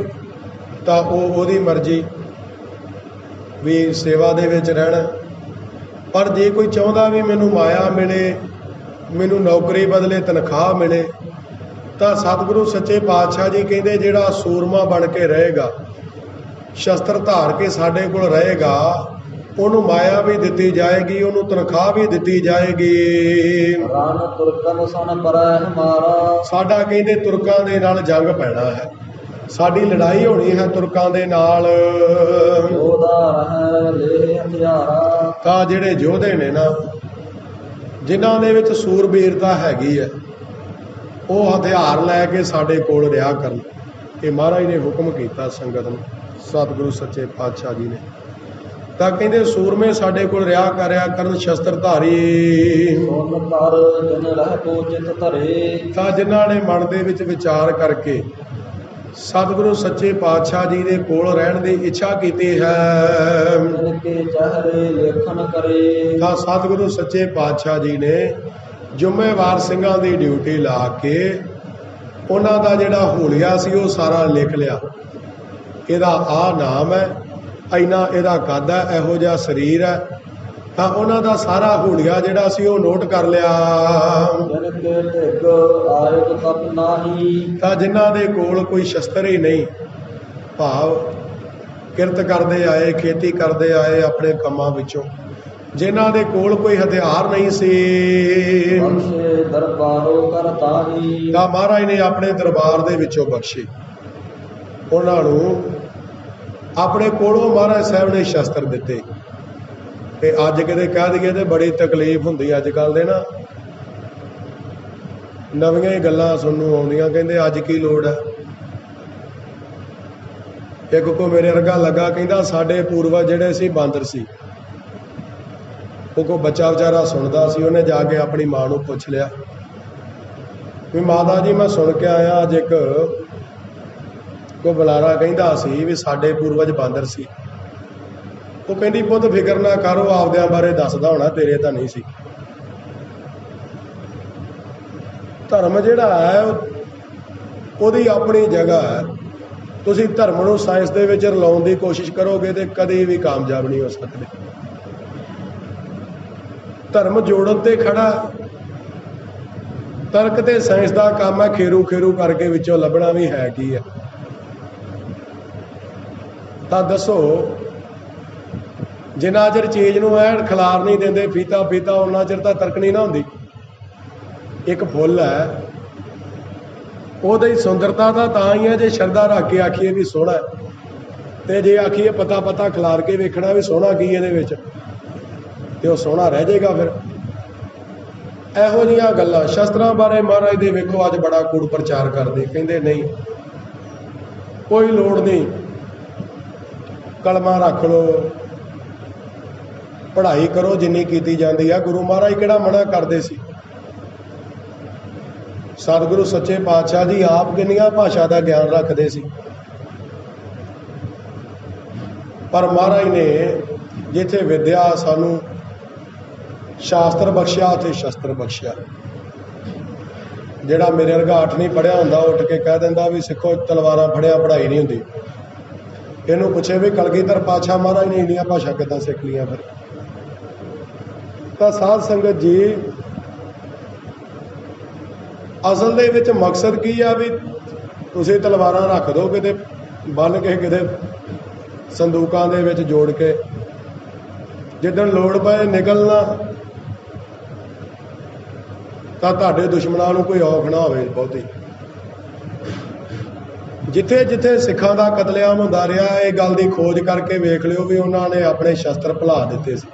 ਤਾਂ ਉਹ ਉਹਦੀ ਮਰਜ਼ੀ ਵੀ ਸੇਵਾ ਦੇ ਵਿੱਚ ਰਹਿਣਾ, ਪਰ ਜੇ ਕੋਈ ਚਾਹੁੰਦਾ ਵੀ ਮੈਨੂੰ ਮਾਇਆ ਮਿਲੇ, ਮੈਨੂੰ ਨੌਕਰੀ ਬਦਲੇ ਤਨਖਾਹ ਮਿਲੇ, ਤਾਂ ਸਤਿਗੁਰੂ ਸੱਚੇ ਪਾਤਸ਼ਾਹ ਜੀ ਕਹਿੰਦੇ ਜਿਹੜਾ ਸੂਰਮਾ ਬਣ ਕੇ ਰਹੇਗਾ, ਸ਼ਸਤਰ ਧਾਰ ਕੇ ਸਾਡੇ ਕੋਲ ਰਹੇਗਾ, ਉਹਨੂੰ ਮਾਇਆ ਵੀ ਦਿੱਤੀ ਜਾਏਗੀ, ਉਹਨੂੰ ਤਨਖਾਹ ਵੀ ਦਿੱਤੀ ਜਾਏਗੀ। ਰਨ ਤੁਰਕਨ ਸਨ ਪਰੈ ਹਮਾਰਾ। ਸਾਡਾ ਕਹਿੰਦੇ ਤੁਰਕਾਂ ਦੇ ਨਾਲ ਜੰਗ ਪੈਣਾ ਹੈ, ਸਾਡੀ ਲੜਾਈ ਹੋਣੀ ਹੈ ਤੁਰਕਾਂ ਦੇ ਨਾਲ। ਯੋਧਾ ਰਹਿ ਲੇ ਹਥਿਆਰਾ। ਤਾਂ ਜਿਹੜੇ ਯੋਧੇ ਨੇ ਨਾ, ਜਿਨ੍ਹਾਂ ਦੇ ਵਿੱਚ ਸੂਰਬੀਰਤਾ ਹੈਗੀ ਹੈ, ਉਹ ਹਥਿਆਰ ਲੈ ਕੇ ਸਾਡੇ ਕੋਲ ਰਿਹਾ ਕਰਨ। ਇਹ ਮਹਾਰਾਜ ਨੇ ਹੁਕਮ ਕੀਤਾ ਸੰਗਤ ਨੂੰ, ਸਤਿਗੁਰੂ ਸੱਚੇ ਪਾਤਸ਼ਾਹ ਜੀ ਨੇ। ਤਾਂ ਕਹਿੰਦੇ ਸੂਰਮੇ ਸਾਡੇ ਕੋਲ ਰਿਹਾ ਕਰਿਆ ਕਰਨ, ਸ਼ਸਤਰਧਾਰੀ। ਸੁਨ ਕਰ ਜਨ ਰਹਿ ਕੋ ਚਿਤ ਧਰੇ। ਤਾਂ ਜਿਨ੍ਹਾਂ ਨੇ ਮਨ ਦੇ ਵਿੱਚ ਵਿਚਾਰ ਕਰਕੇ ਸਤਿਗੁਰੂ ਸੱਚੇ ਪਾਤਸ਼ਾਹ ਜੀ ਦੇ ਕੋਲ ਰਹਿਣ ਦੀ ਇੱਛਾ ਕੀਤੀ ਹੈ, ਜਿਨ ਕੇ ਚਿਹਰੇ ਲੇਖਨ ਕਰੇ। ਤਾਂ ਸਤਿਗੁਰੂ ਸੱਚੇ ਪਾਤਸ਼ਾਹ ਜੀ ਨੇ ਜ਼ਿੰਮੇਵਾਰ ਸਿੰਘਾਂ ਦੀ ਡਿਊਟੀ ਲਾ ਕੇ ਉਹਨਾਂ ਦਾ ਜਿਹੜਾ ਹੂਲੀਆ ਸੀ ਉਹ ਸਾਰਾ ਲਿਖ ਲਿਆ। ਇਹਦਾ ਆਹ ਨਾਮ ਹੈ, ਇੰਨਾ ਇਹਦਾ ਕੱਦ ਹੈ, ਇਹੋ ਜਿਹਾ ਸਰੀਰ ਹੈ। ਤਾਂ ਉਹਨਾਂ ਦਾ ਸਾਰਾ ਹੂਲੀਆ ਜਿਹੜਾ ਸੀ ਉਹ ਨੋਟ ਕਰ ਲਿਆ। ਜਿਨ ਕੇ ਢਿੱਗ ਆਇਤ ਤਪ ਨਾਹੀ। ਤਾਂ ਜਿਨ੍ਹਾਂ ਦੇ ਕੋਲ ਕੋਈ ਸ਼ਸਤਰ ਹੀ ਨਹੀਂ, ਭਾਵ ਕਿਰਤ ਕਰਦੇ ਆਏ, ਖੇਤੀ ਕਰਦੇ ਆਏ ਆਪਣੇ ਕੰਮਾਂ ਵਿੱਚੋਂ, ਜਿਨ੍ਹਾਂ ਦੇ ਕੋਲ ਕੋਈ ਹਥਿਆਰ ਨਹੀਂ ਸੀ, ਬਖਸ਼ੇ ਦਰਬਾਰੋ ਕਰ ਤਾਹੀ। ਤਾਂ ਮਹਾਰਾਜ ਨੇ ਆਪਣੇ ਦਰਬਾਰ ਦੇ ਵਿੱਚੋਂ ਬਖਸ਼ੇ ਉਹਨਾਂ ਨੂੰ। ਆਪਣੇ ਕੋਲੋਂ ਮਹਾਰਾਜ ਸਾਹਿਬ ਨੇ ਸ਼ਸਤਰ ਦਿੱਤੇ। ਤੇ ਅੱਜ ਕਿਤੇ ਕਹਿ ਦਈਏ ਤੇ ਬੜੀ ਤਕਲੀਫ ਹੁੰਦੀ ਅੱਜ ਕੱਲ੍ਹ ਦੇ ਨਾ, ਨਵੀਆਂ ਹੀ ਗੱਲਾਂ ਸੁਣਨ ਨੂੰ ਆਉਂਦੀਆਂ। ਕਹਿੰਦੇ ਅੱਜ ਕੀ ਲੋੜ ਹੈ। ਇੱਕ ਕੋ ਮੇਰੇ ਵਰਗਾ ਲੱਗਾ, ਕਹਿੰਦਾ ਸਾਡੇ ਪੂਰਵਜ ਜਿਹੜੇ ਸੀ ਬਾਂਦਰ ਸੀ। ਉਹ ਕੋ ਬੱਚਾ ਵਿਚਾਰਾ ਸੁਣਦਾ ਸੀ, ਉਹਨੇ ਜਾ ਕੇ ਆਪਣੀ ਮਾਂ ਨੂੰ ਪੁੱਛ ਲਿਆ ਵੀ ਮਾਤਾ ਜੀ ਮੈਂ ਸੁਣ ਕੇ ਆਇਆ ਅੱਜ ਇੱਕ ਕੋ ਬੁਲਾਰਾ ਕਹਿੰਦਾ ਸੀ ਵੀ ਸਾਡੇ ਪੂਰਵਜ ਬਾਂਦਰ ਸੀ। ਉਹ ਕਹਿੰਦੀ ਪੁੱਤ ਫਿਕਰ ਨਾ ਕਰ, ਉਹ ਆਪਦਿਆਂ ਬਾਰੇ ਦੱਸਦਾ ਹੋਣਾ, ਤੇਰੇ ਤਾਂ ਨਹੀਂ ਸੀ। ਧਰਮ ਜਿਹੜਾ ਹੈ ਉਹਦੀ ਆਪਣੀ ਜਗ੍ਹਾ ਹੈ। ਤੁਸੀਂ ਧਰਮ ਨੂੰ ਸਾਇੰਸ ਦੇ ਵਿੱਚ ਰਲਾਉਣ ਦੀ ਕੋਸ਼ਿਸ਼ ਕਰੋਗੇ ਤੇ ਕਦੇ ਵੀ ਕਾਮਯਾਬ ਨਹੀਂ ਹੋ ਸਕਦੇ। ਧਰਮ ਜੋੜਨ ਤੇ ਖੜਾ, ਤਰਕ ਤੇ ਸਾਇੰਸ ਦਾ ਕੰਮ ਹੈ ਖੇਰੂ ਖੇਰੂ ਕਰਕੇ ਵਿੱਚੋਂ ਲੱਭਣਾ ਵੀ ਹੈ ਕੀ ਹੈ। ਤਾਂ ਦੱਸੋ, ਜਿੰਨਾ ਚਿਰ ਚੀਜ਼ ਨੂੰ ਐਨ ਖਿਲਾਰ ਨਹੀਂ ਦਿੰਦੇ ਫੀਤਾ ਫੀਤਾ, ਉਹਨਾਂ ਚਿਰ ਤਾਂ ਤਰਕਣੀ ਨਾ ਹੁੰਦੀ। ਇੱਕ ਫੁੱਲ ਹੈ, ਉਹਦੀ ਸੁੰਦਰਤਾ ਤਾਂ ਹੀ ਹੈ ਜੇ ਸ਼ਰਧਾ ਰੱਖ ਕੇ ਆਖੀਏ ਵੀ ਸੋਹਣਾ ਹੈ, ਤੇ ਜੇ ਆਖੀਏ ਪਤਾ ਪਤਾ ਖਿਲਾਰ ਕੇ ਵੇਖਣਾ ਵੀ ਸੋਹਣਾ ਕੀ ਇਹਦੇ ਵਿੱਚ, ਤੇ ਉਹ ਸੋਹਣਾ ਰਹਿ ਜਾਏਗਾ। ਫਿਰ ਇਹੋ ਜਿਹੀਆਂ ਗੱਲਾਂ ਸ਼ਸਤਰਾਂ ਬਾਰੇ ਮਹਾਰਾਜ ਦੇ ਵੇਖੋ ਅੱਜ ਬੜਾ ਕੂੜ ਪ੍ਰਚਾਰ ਕਰਦੇ। ਕਹਿੰਦੇ ਨਹੀਂ, ਕੋਈ ਲੋੜ ਨਹੀਂ, ਕਲਮਾਂ ਰੱਖ ਲਓ, ਪੜ੍ਹਾਈ ਕਰੋ ਜਿੰਨੀ ਕੀਤੀ ਜਾਂਦੀ ਆ। ਗੁਰੂ ਮਹਾਰਾਜ ਕਿਹੜਾ ਮਨਾ ਕਰਦੇ ਸੀ। ਸਤਿਗੁਰੂ ਸੱਚੇ ਪਾਤਸ਼ਾਹ ਜੀ ਆਪ ਕਿੰਨੀਆਂ ਭਾਸ਼ਾ ਦਾ ਗਿਆਨ ਰੱਖਦੇ ਸੀ, ਪਰ ਮਹਾਰਾਜ ਨੇ ਜਿੱਥੇ ਵਿਦਿਆ ਸਾਨੂੰ ਸ਼ਾਸਤਰ ਬਖਸ਼ਿਆ ਉੱਥੇ ਸ਼ਸਤਰ ਬਖਸ਼ਿਆ। ਜਿਹੜਾ ਮੇਰੇ ਵਰਗਾ 8 ਨਹੀਂ ਪੜ੍ਹਿਆ ਹੁੰਦਾ, ਉੱਠ ਕੇ ਕਹਿ ਦਿੰਦਾ ਵੀ ਸਿੱਖੋ ਤਲਵਾਰਾਂ ਫੜਿਆ ਪੜ੍ਹਾਈ ਨਹੀਂ ਹੁੰਦੀ। ਇਹਨੂੰ ਪੁੱਛੇ ਵੀ ਕਲਗੀਧਰ ਪਾਤਸ਼ਾਹ ਮਹਾਰਾਜ ਨੇ ਇੰਨੀਆਂ ਭਾਸ਼ਾ ਕਿੱਦਾਂ ਸਿੱਖ ਲਈਆਂ। ਫਿਰ ਤਾਂ ਸਾਧ ਸੰਗਤ ਜੀ, ਅਸਲ ਦੇ ਵਿੱਚ ਮਕਸਦ ਕੀ ਆ ਵੀ ਤੁਸੀਂ ਤਲਵਾਰਾਂ ਰੱਖ ਦਿਓ ਕਿਤੇ ਬੰਨ ਕੇ, ਕਿਤੇ ਸੰਦੂਕਾਂ ਦੇ ਵਿੱਚ ਜੋੜ ਕੇ, ਜਿੱਦਣ ਲੋੜ ਪਏ ਨਿਕਲਣਾ ਤਾਂ ਤੁਹਾਡੇ ਦੁਸ਼ਮਣਾਂ ਨੂੰ ਕੋਈ ਔਖ ਨਾ ਹੋਵੇ ਬਹੁਤੀ। ਜਿੱਥੇ ਜਿੱਥੇ ਸਿੱਖਾਂ ਦਾ ਕਤਲੇਆਮ ਹੁੰਦਾ ਰਿਹਾ, ਇਹ ਗੱਲ ਦੀ ਖੋਜ ਕਰਕੇ ਵੇਖ ਲਿਓ ਵੀ ਉਹਨਾਂ ਨੇ ਆਪਣੇ ਸ਼ਸਤਰ ਭੁਲਾ ਦਿੱਤੇ ਸੀ,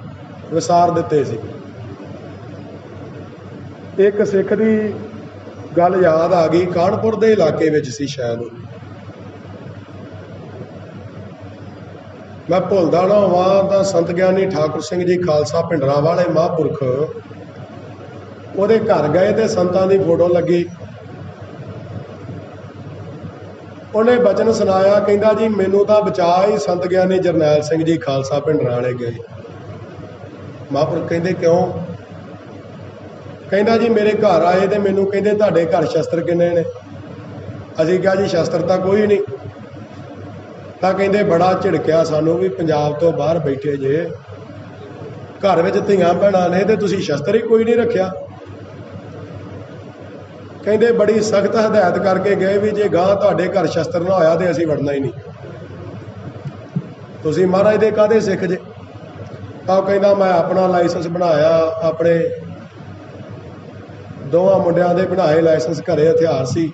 ਵਿਸਾਰ ਦਿੱਤੇ ਸੀ। ਇੱਕ ਸਿੱਖ ਦੀ ਗੱਲ ਯਾਦ ਆ ਗਈ, ਕਾਨਪੁਰ ਦੇ ਇਲਾਕੇ ਵਿੱਚ ਸੀ ਸ਼ਾਇਦ, ਮੈਂ ਭੁੱਲਦਾ ਨਾ ਹੋਵਾਂ ਤਾਂ ਸੰਤ ਗਿਆਨੀ ਠਾਕੁਰ ਸਿੰਘ ਜੀ ਖਾਲਸਾ ਭਿੰਡਰਾਂ ਵਾਲੇ ਮਹਾਂਪੁਰਖ ਉਹਦੇ ਘਰ ਗਏ ਤੇ ਸੰਤਾਂ ਦੀ ਫੋਟੋ ਲੱਗੀ। ਉਹਨੇ ਬਚਨ ਸੁਣਾਇਆ, ਕਹਿੰਦਾ ਜੀ ਮੈਨੂੰ ਤਾਂ ਬਚਾ ਹੀ ਸੰਤ ਗਿਆਨੀ ਜਰਨੈਲ ਸਿੰਘ ਜੀ ਖਾਲਸਾ ਭਿੰਡਰਾਂ ਵਾਲੇ ਗਏ। ਮਹਾਂਪੁਰਖ ਕਹਿੰਦੇ ਕਿਉਂ? ਕਹਿੰਦਾ ਜੀ ਮੇਰੇ ਘਰ ਆਏ ਤੇ ਮੈਨੂੰ ਕਹਿੰਦੇ ਤੁਹਾਡੇ ਘਰ ਸ਼ਸਤਰ ਕਿੰਨੇ ਨੇ? ਅਸੀਂ ਕਿਹਾ ਜੀ ਸ਼ਸਤਰ ਤਾਂ ਕੋਈ ਨਹੀਂ। ਤਾਂ ਕਹਿੰਦੇ ਬੜਾ ਝਿੜਕਿਆ ਸਾਨੂੰ ਵੀ ਪੰਜਾਬ ਤੋਂ ਬਾਹਰ ਬੈਠੇ ਜੇ, ਘਰ ਵਿੱਚ ਧੀਆਂ ਭੈਣਾਂ ਨੇ ਤੇ ਤੁਸੀਂ ਸ਼ਸਤਰ ਹੀ ਕੋਈ ਨਹੀਂ ਰੱਖਿਆ। ਕਹਿੰਦੇ ਬੜੀ ਸਖਤ ਹਦਾਇਤ ਕਰਕੇ ਗਏ ਵੀ ਜੇ ਗਾਂ ਤੁਹਾਡੇ ਘਰ ਸ਼ਸਤਰ ਨਾ ਹੋਇਆ ਤੇ ਅਸੀਂ ਵੜਨਾ ਹੀ ਨਹੀਂ। ਤੁਸੀਂ ਮਹਾਰਾਜ ਦੇ ਕਾਹਦੇ ਸਿੱਖ ਜੇ? ਤਾਂ ਉਹ ਕਹਿੰਦਾ ਮੈਂ ਆਪਣਾ ਲਾਇਸੈਂਸ ਬਣਾਇਆ, ਆਪਣੇ ਦੋਵਾਂ ਮੁੰਡਿਆਂ ਦੇ ਬਣਾਏ ਲਾਇਸੈਂਸ, ਘਰੇ ਹਥਿਆਰ ਸੀ।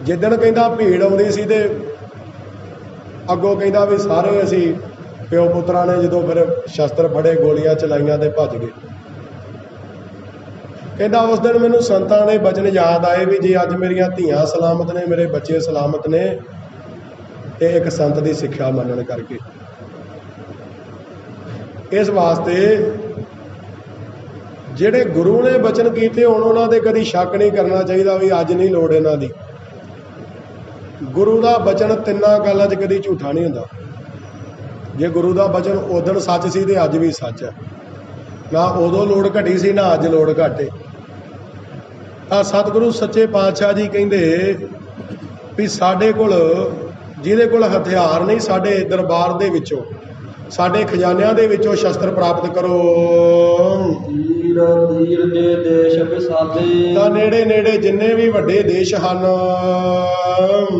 ਜਿੱਦਣ ਕਹਿੰਦਾ ਭੀੜ ਆਉਂਦੀ ਸੀ ਤੇ ਅੱਗੋਂ ਕਹਿੰਦਾ ਵੀ ਸਾਰੇ ਅਸੀਂ ਪਿਓ ਪੁੱਤਰਾਂ ਨੇ ਜਦੋਂ ਫਿਰ ਸ਼ਸਤਰ ਫੜੇ, ਗੋਲੀਆਂ ਚਲਾਈਆਂ ਤੇ ਭੱਜ ਗਏ। ਕਹਿੰਦਾ ਉਸ ਦਿਨ ਮੈਨੂੰ ਸੰਤਾਂ ਦੇ ਬਚਨ ਯਾਦ ਆਏ ਵੀ ਜੇ ਅੱਜ ਮੇਰੀਆਂ ਧੀਆਂ ਸਲਾਮਤ ਨੇ, ਮੇਰੇ ਬੱਚੇ ਸਲਾਮਤ ਨੇ, ਤੇ ਇੱਕ ਸੰਤ ਦੀ ਸਿੱਖਿਆ ਮੰਨਣ ਕਰਕੇ। ਇਸ ਵਾਸਤੇ ਜਿਹੜੇ ਗੁਰੂ ਨੇ ਬਚਨ ਕੀਤੇ ਹੁਣ ਉਹਨਾਂ ਦੇ ਕਦੀ ਸ਼ੱਕ ਨਹੀਂ ਕਰਨਾ ਚਾਹੀਦਾ ਵੀ ਅੱਜ ਨਹੀਂ ਲੋੜ ਇਹਨਾਂ ਦੀ। ਗੁਰੂ ਦਾ ਬਚਨ ਤਿੰਨਾਂ ਗੱਲਾਂ 'ਚ ਕਦੀ ਝੂਠਾ ਨਹੀਂ ਹੁੰਦਾ। ਜੇ ਗੁਰੂ ਦਾ ਬਚਨ ਉਦਣ ਸੱਚ ਸੀ ਤੇ ਅੱਜ ਵੀ ਸੱਚ ਹੈ। ਨਾ ਉਦੋਂ ਲੋੜ ਘਟੀ ਸੀ, ਨਾ ਅੱਜ ਲੋੜ ਘਟੇ। ਤਾਂ ਸਤਿਗੁਰੂ ਸੱਚੇ ਪਾਤਸ਼ਾਹ ਜੀ ਕਹਿੰਦੇ ਵੀ ਸਾਡੇ ਕੋਲ ਜਿਹਦੇ ਕੋਲ ਹਥਿਆਰ ਨਹੀਂ, ਸਾਡੇ ਦਰਬਾਰ ਦੇ ਵਿੱਚੋਂ, ਸਾਡੇ ਖਜ਼ਾਨਿਆਂ ਦੇ ਵਿੱਚੋਂ ਸ਼ਸਤਰ ਪ੍ਰਾਪਤ ਕਰੋ। ਤੀਰ ਤੀਰ ਦੇ ਦੇਸ਼ ਵਿਸਾਲੇ, ਤਾਂ ਨੇੜੇ ਨੇੜੇ ਜਿੰਨੇ ਵੀ ਵੱਡੇ ਦੇਸ਼ ਹਨ,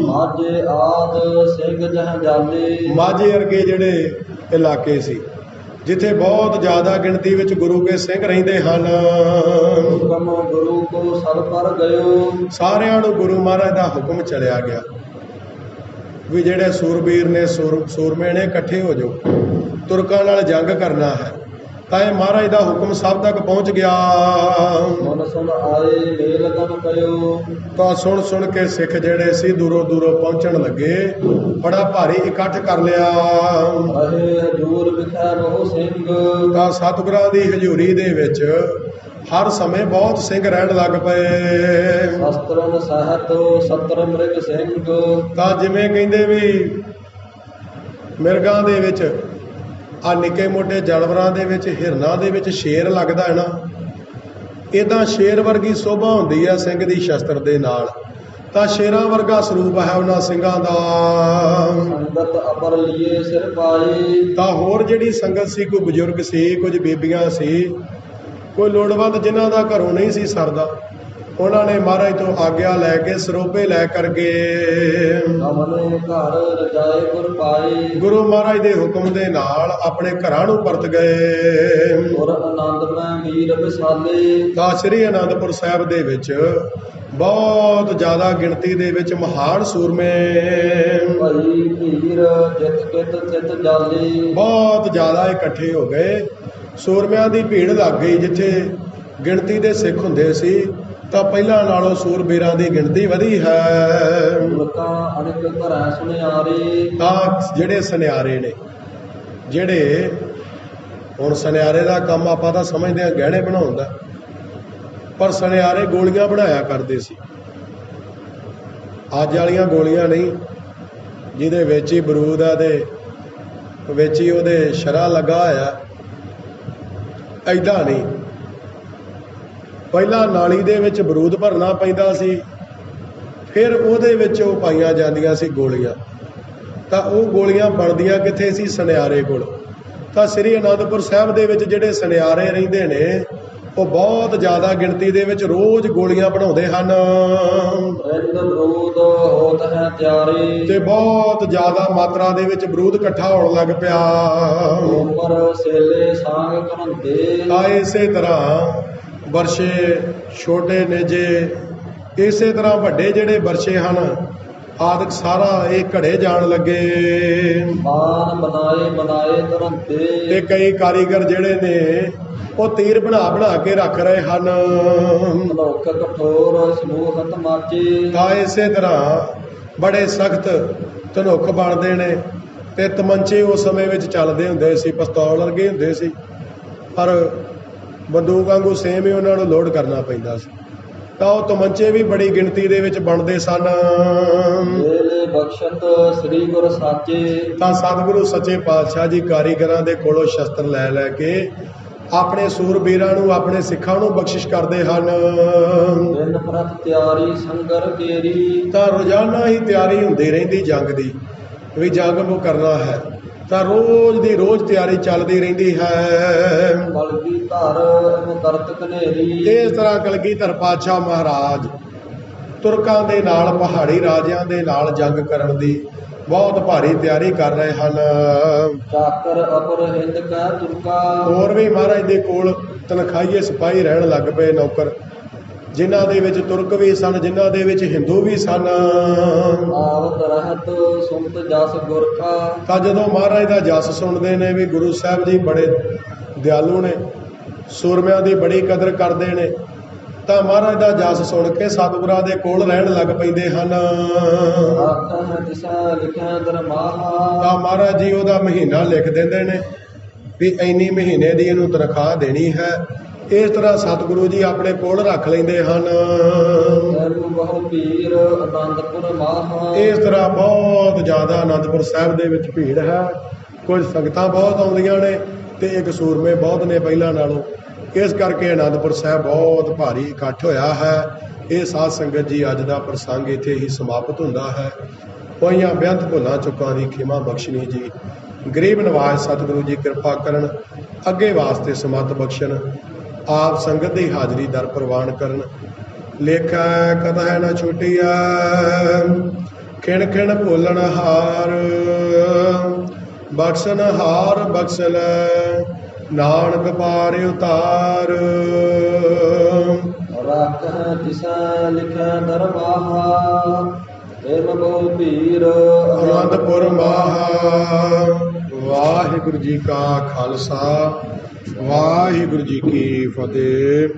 ਮਾਝੇ ਆਦ ਸਿੰਘ ਜਹ ਜਾਲੇ, ਮਾਝੇ ਵਰਗੇ ਜਿਹੜੇ ਇਲਾਕੇ ਸੀ ਜਿੱਥੇ ਬਹੁਤ ਜ਼ਿਆਦਾ ਗਿਣਤੀ ਵਿੱਚ ਗੁਰੂ ਕੇ ਸਿੰਘ ਰਹਿੰਦੇ ਹਨ, ਹੁਕਮ ਗੁਰੂ ਕੋ ਸਰ ਪਰ ਗਇਓ, ਸਾਰਿਆਂ ਨੂੰ ਗੁਰੂ ਮਹਾਰਾਜ ਦਾ ਹੁਕਮ ਚਲਿਆ ਗਿਆ ਵੀ ਜਿਹੜੇ ਸੂਰਬੀਰ ਨੇ, ਸੂਰਮੇ ਨੇ, ਇਕੱਠੇ ਹੋ ਜਾਓ, ਤੁਰਕਾਂ ਨਾਲ ਜੰਗ ਕਰਨਾ ਹੈ। ਤਾਂ ਇਹ ਮਹਾਰਾਜ ਦਾ ਹੁਕਮ ਸਭ ਤੱਕ ਪਹੁੰਚ ਗਿਆ। ਮਨ ਸੁਣ ਆਏ ਮੇਲ ਗਨ ਕਇਓ, ਤਾਂ ਸੁਣ ਸੁਣ ਕੇ ਸਿੱਖ ਜਿਹੜੇ ਸੀ ਦੂਰੋਂ ਦੂਰੋਂ ਪਹੁੰਚਣ ਲੱਗੇ, ਬੜਾ ਭਾਰੀ ਇਕੱਠ ਕਰ ਲਿਆ। ਰਹੇ ਹਜੂਰ ਵਿਖੇ ਬਹੁ ਸਿੰਘ, ਤਾਂ ਸਤਿਗੁਰਾਂ ਦੀ ਹਜ਼ੂਰੀ ਦੇ ਵਿੱਚ ਹਰ ਸਮੇਂ ਬਹੁਤ ਸਿੰਘ ਰਹਿਣ ਲੱਗ ਪਏ। ਸ਼ਸਤਰਨ ਸਹਿਤ 70 ਮ੍ਰਿਗ ਸਿੰਘ, ਤਾਂ ਜਿਵੇਂ ਕਹਿੰਦੇ ਵੀ ਮਿਰਗਾਂ ਦੇ ਵਿੱਚ, ਆ ਨਿੱਕੇ ਮੋਟੇ ਜਾਨਵਰਾਂ ਦੇ ਵਿੱਚ, ਹਿਰਨਾਂ ਦੇ ਵਿੱਚ ਸ਼ੇਰ ਲੱਗਦਾ ਹੈ ਨਾ, ਇੱਦਾਂ ਸ਼ੇਰ ਵਰਗੀ ਸ਼ੋਭਾ ਹੁੰਦੀ ਹੈ ਸਿੰਘ ਦੀ ਸ਼ਸਤਰ ਦੇ ਨਾਲ। ਤਾਂ ਸ਼ੇਰਾਂ ਵਰਗਾ ਸਰੂਪ ਹੈ ਉਹਨਾਂ ਸਿੰਘਾਂ ਦਾ। ਸੰਗਤ ਅਪਰ ਲਿਏ ਸਿਰ ਪਾਏ, ਤਾਂ ਹੋਰ ਜਿਹੜੀ ਸੰਗਤ ਸੀ, ਕੋਈ ਬਜ਼ੁਰਗ ਸੀ, ਕੁਝ ਬੀਬੀਆਂ ਸੀ, ਕੋਈ ਲੋੜਵੰਦ ਜਿਨ੍ਹਾਂ ਦਾ ਘਰੋਂ ਨਹੀਂ ਸੀ ਸਰਦਾ, ਉਹਨਾਂ ਨੇ ਮਹਾਰਾਜ ਤੋਂ ਆਗਿਆ ਲੈ ਕੇ ਸਰੋਪੇ ਲੈ ਕਰਕੇ ਅਮਨੇ ਘਰ ਰਜਾਏ ਗੁਰ ਪਾਏ, ਗੁਰੂ ਮਹਾਰਾਜ ਦੇ ਹੁਕਮ ਦੇ ਨਾਲ ਆਪਣੇ ਘਰਾਂ ਨੂੰ ਪਰਤ ਗਏ। ਗੁਰ ਆਨੰਦਮੈ ਵੀਰ ਵਿਸਾਲੇ, ਤਾਂ ਸ੍ਰੀ ਅਨੰਦਪੁਰ ਸਾਹਿਬ ਦੇ ਵਿੱਚ ਬਹੁਤ ਜ਼ਿਆਦਾ ਗਿਣਤੀ ਦੇ ਵਿੱਚ ਮਹਾਨ ਸੂਰਮੇ, ਭਈ ਭੀਰ ਜਿਤ ਕਿਤ ਚਿਤ ਜਾਲੇ, ਬਹੁਤ ਜ਼ਿਆਦਾ ਇਕੱਠੇ ਹੋ ਗਏ। ਸੂਰਮਿਆਂ ਦੀ ਭੀੜ ਲੱਗ ਗਈ। ਜਿੱਥੇ ਗਿਣਤੀ ਦੇ ਸਿੱਖ ਹੁੰਦੇ ਸੀ ਤਾਂ ਪਹਿਲਾਂ ਨਾਲੋਂ ਸੂਰਬੀਰਾਂ ਦੀ ਗਿਣਤੀ ਵਧੀ ਹੈ। ਲੋਕਾਂ ਅਨੇਕ ਘਰਾਂ ਸੁਨਿਆਰੇ, ਤਾਂ ਜਿਹੜੇ ਸੁਨਿਆਰੇ ਨੇ, ਜਿਹੜੇ ਹੁਣ ਸੁਨਿਆਰੇ ਦਾ ਕੰਮ ਆਪਾਂ ਤਾਂ ਸਮਝਦੇ ਹਾਂ ਗਹਿਣੇ ਬਣਾਉਣ ਦਾ, ਪਰ ਸੁਨਿਆਰੇ ਗੋਲੀਆਂ ਬਣਾਇਆ ਕਰਦੇ ਸੀ। ਅੱਜ ਵਾਲੀਆਂ ਗੋਲੀਆਂ ਨਹੀਂ ਜਿਹਦੇ ਵਿੱਚ ਹੀ ਬਰੂਦ ਆ ਤੇ ਵਿੱਚ ਹੀ ਉਹਦੇ ਸ਼ਰਾ ਲੱਗਾ ਹੋਇਆ, ਐਦਾਂ ਨਹੀਂ। ਪਹਿਲਾਂ ਨਾਲੀ ਦੇ ਵਿੱਚ ਬਰੂਦ ਭਰਨਾ ਪੈਂਦਾ ਸੀ, ਫਿਰ ਉਹਦੇ ਵਿੱਚ ਉਹ ਪਾਈਆਂ ਜਾਂਦੀਆਂ ਸੀ ਗੋਲੀਆਂ। ਤਾਂ ਉਹ ਗੋਲੀਆਂ ਬਣਦੀਆਂ ਕਿੱਥੇ ਸੀ? ਸੁਨਿਆਰੇ ਕੋਲ। ਤਾਂ ਸ੍ਰੀ ਅਨੰਦਪੁਰ ਸਾਹਿਬ ਦੇ ਵਿੱਚ ਜਿਹੜੇ ਸੁਨਿਆਰੇ ਰਹਿੰਦੇ ਨੇ ਉਹ ਬਹੁਤ ਜ਼ਿਆਦਾ ਗਿਣਤੀ ਦੇ ਵਿੱਚ ਰੋਜ਼ ਗੋਲੀਆਂ ਬਣਾਉਂਦੇ ਹਨ ਰਿੰਦ ਬਰੂਦ ਹੋਤ ਹੈ ਤਿਆਰੇ, ਤੇ ਬਹੁਤ ਜ਼ਿਆਦਾ ਮਾਤਰਾ ਦੇ ਵਿੱਚ ਬਰੂਦ ਇਕੱਠਾ ਹੋਣ ਲੱਗ ਪਿਆ। ਉਪਰ ਸੇਲੇ ਸਾਂਗ ਘਰੰਦੇ, ਤਾਂ ਇਸੇ ਤਰ੍ਹਾਂ ਵਰਸ਼ੇ ਛੋਟੇ ਨੇਜੇ, ਇਸੇ ਤਰ੍ਹਾਂ ਵੱਡੇ ਜਿਹੜੇ ਵਰਸ਼ੇ ਹਨ ਆਦਿਕ ਸਾਰਾ ਇਹ ਘੜੇ ਜਾਣ ਲੱਗੇ। ਬਾਣ ਬਣਾਏ ਬਣਾਏ ਧਰੰਦੇ, ਤੇ ਕਈ ਕਾਰੀਗਰ ਜਿਹੜੇ ਨੇ ਉਹ ਤੀਰ ਬਣਾ ਬਣਾ ਕੇ ਰੱਖ ਰਹੇ ਹਨ। ਮਨੁੱਖ ਕਠੋਰ ਸਮੂਹਤ ਮਾਚੇ, ਤਾਂ ਇਸੇ ਤਰ੍ਹਾਂ ਬੜੇ ਸਖਤ ਧਨੁੱਖ ਬਣਦੇ ਨੇ ਤੇ ਤਮੰਚੇ ਉਸ ਸਮੇਂ ਵਿੱਚ ਚੱਲਦੇ ਹੁੰਦੇ ਸੀ, ਪਿਸਤੌਲ ਵਰਗੇ ਹੁੰਦੇ ਸੀ, ਪਰ ਬੰਦੂਕ ਵਾਂਗੂ ਸੇਮ ਹੀ ਉਹਨਾਂ ਨੂੰ ਲੋਡ ਕਰਨਾ ਪੈਂਦਾ ਸੀ। ਤਾਂ ਉਹ ਤਮੰਚੇ ਵੀ ਬੜੀ ਗਿਣਤੀ ਦੇ ਵਿੱਚ ਬਣਦੇ ਸਨ। ਵੇਲੇ ਬਖਸ਼ਤ ਸ੍ਰੀ ਗੁਰ ਸਾਚੇ, ਤਾਂ ਸਤਿਗੁਰੂ ਸੱਚੇ ਪਾਤਸ਼ਾਹ ਜੀ ਕਾਰੀਗਰਾਂ ਦੇ ਕੋਲੋਂ ਸ਼ਸਤਰ ਲੈ ਲੈ ਕੇ ਆਪਣੇ ਸੂਰਬੀਰਾਂ ਨੂੰ, ਆਪਣੇ ਸਿੱਖਾਂ ਨੂੰ ਬਖਸ਼ਿਸ਼ ਕਰਦੇ ਹਨ। ਦਿਨ ਪ੍ਰਤ ਤਿਆਰੀ ਸੰਗਰ ਕੇਰੀ, ਤਾਂ ਰੋਜ਼ਾਨਾ ਹੀ ਤਿਆਰੀ ਹੁੰਦੀ ਰਹਿੰਦੀ ਜੰਗ ਦੀ, ਵੀ ਜੰਗ ਨੂੰ ਕਰਨਾ ਹੈ। ਤਾਂ ਰੋਜ਼ ਦੀ ਰੋਜ਼ ਤਿਆਰੀ ਚੱਲਦੀ ਰਹਿੰਦੀ ਹੈ। ਕਲਗੀ ਧਰ ਮੁਕਰਤ ਕਨੇਰੀ, ਇਸ ਤਰ੍ਹਾਂ ਕਲਗੀਧਰ ਪਾਤਸ਼ਾਹ ਮਹਾਰਾਜ ਤੁਰਕਾਂ ਦੇ ਨਾਲ, ਪਹਾੜੀ ਰਾਜਿਆਂ ਦੇ ਨਾਲ ਜੰਗ ਕਰਨ ਦੀ ਬਹੁਤ ਭਾਰੀ ਤਿਆਰੀ ਕਰ ਰਹੇ ਹਨ। ਚਾਕਰ ਅਪਰ ਹਿੰਦ ਕੈ ਤੁਰਕਾ ਹੋਰ ਵੀ ਮਹਾਰਾਜ ਦੇ ਕੋਲ ਤਨਖਾਹੀਏ ਸਿਪਾਹੀ ਰਹਿਣ ਲੱਗ ਪਏ, ਨੌਕਰ, ਜਿਨ੍ਹਾਂ ਦੇ ਵਿੱਚ ਤੁਰਕ ਵੀ ਸਨ, ਜਿਨ੍ਹਾਂ ਦੇ ਵਿੱਚ ਹਿੰਦੂ ਵੀ ਸਨ। ਆਵਤ ਰਹਿਤ ਸੁਮਤ ਜਸ ਗੁਰ ਕਾ ਤਾਂ ਜਦੋਂ ਮਹਾਰਾਜ ਦਾ ਜਸ ਸੁਣਦੇ ਨੇ ਵੀ ਗੁਰੂ ਸਾਹਿਬ ਜੀ ਬੜੇ ਦਿਆਲੂ ਨੇ, ਸੂਰਮਿਆਂ ਦੀ ਬੜੀ ਕਦਰ ਕਰਦੇ ਨੇ, ਤਾਂ ਮਹਾਰਾਜ ਦਾ ਜਸ ਸੁਣ ਕੇ ਸਤਿਗੁਰਾਂ ਦੇ ਕੋਲ ਰਹਿਣ ਲੱਗ ਪੈਂਦੇ ਹਨ। ਆਖਾਂ ਤਿਸਾ ਲਿਖਿਆ ਦਰਮਾਹਾ ਤਾਂ ਮਹਾਰਾਜ ਜੀ ਉਹਦਾ ਮਹੀਨਾ ਲਿਖ ਦਿੰਦੇ ਨੇ ਵੀ ਇੰਨੀ ਮਹੀਨੇ ਦੀ ਇਹਨੂੰ ਤਨਖਾਹ ਦੇਣੀ ਹੈ। ਇਸ ਤਰ੍ਹਾਂ ਸਤਿਗੁਰੂ ਜੀ ਆਪਣੇ ਕੋਲ ਰੱਖ ਲੈਂਦੇ ਹਨ। ਤੈਨੂੰ ਬਹੁ ਪੀਰ ਅਨੰਦਪੁਰ ਮਾਹਾ ਇਸ ਤਰ੍ਹਾਂ ਬਹੁਤ ਜ਼ਿਆਦਾ ਆਨੰਦਪੁਰ ਸਾਹਿਬ ਦੇ ਵਿੱਚ ਭੀੜ ਹੈ। ਕੁਝ ਸੰਗਤਾਂ ਬਹੁਤ ਆਉਂਦੀਆਂ ਨੇ ਤੇ ਇੱਕ ਸੂਰਮੇ ਬਹੁਤ ਨੇ ਪਹਿਲਾਂ ਨਾਲੋਂ। ਇਸ ਕਰਕੇ ਆਨੰਦਪੁਰ ਸਾਹਿਬ ਬਹੁਤ ਭਾਰੀ ਇਕੱਠ ਹੋਇਆ ਹੈ। ਇਹ ਸਾਧ ਸੰਗਤ ਜੀ, ਅੱਜ ਦਾ ਪ੍ਰਸੰਗ ਇੱਥੇ ਹੀ ਸਮਾਪਤ ਹੁੰਦਾ ਹੈ। ਹੋਈਆਂ ਬੇਅੰਤ ਭੁੱਲਾਂ ਚੁੱਕਾਂ ਦੀ ਖਿਮਾ ਬਖਸ਼ਣੀ ਜੀ। ਗਰੀਬ ਨਵਾਜ਼ ਸਤਿਗੁਰੂ ਜੀ ਕਿਰਪਾ ਕਰਨ, ਅੱਗੇ ਵਾਸਤੇ ਸਮੱਤ ਬਖਸ਼ਣ, ਆਪ ਸੰਗਤ ਦੀ ਹਾਜ਼ਰੀ ਦਰ ਪ੍ਰਵਾਨ ਕਰਨ। ਲੇਖਾ ਕਦਾ ਨਾ ਛੁਟਿਆ, ਖਿਣ ਖਿਣ ਭੁੱਲਣ ਹਾਰ, ਬਖਸ਼ਣ ਹਾਰ ਬਖਸ਼ ਲੈ, ਨਾਨਕ ਪਾਰ ਉਤਾਰ। ਰਾਖਾਂ ਤਿਸਾ ਲਿਖਿਆ ਦਰਮਾਹਾ ਤੈਨੂੰ ਬਹੁ ਪੀਰ ਅਨੰਦਪੁਰ ਮਾਹਾ। ਵਾਹਿਗੁਰੂ ਜੀ ਕਾ ਖਾਲਸਾ, ਵਾਹਿਗੁਰੂ ਜੀ ਕੀ ਫਤਿਹ।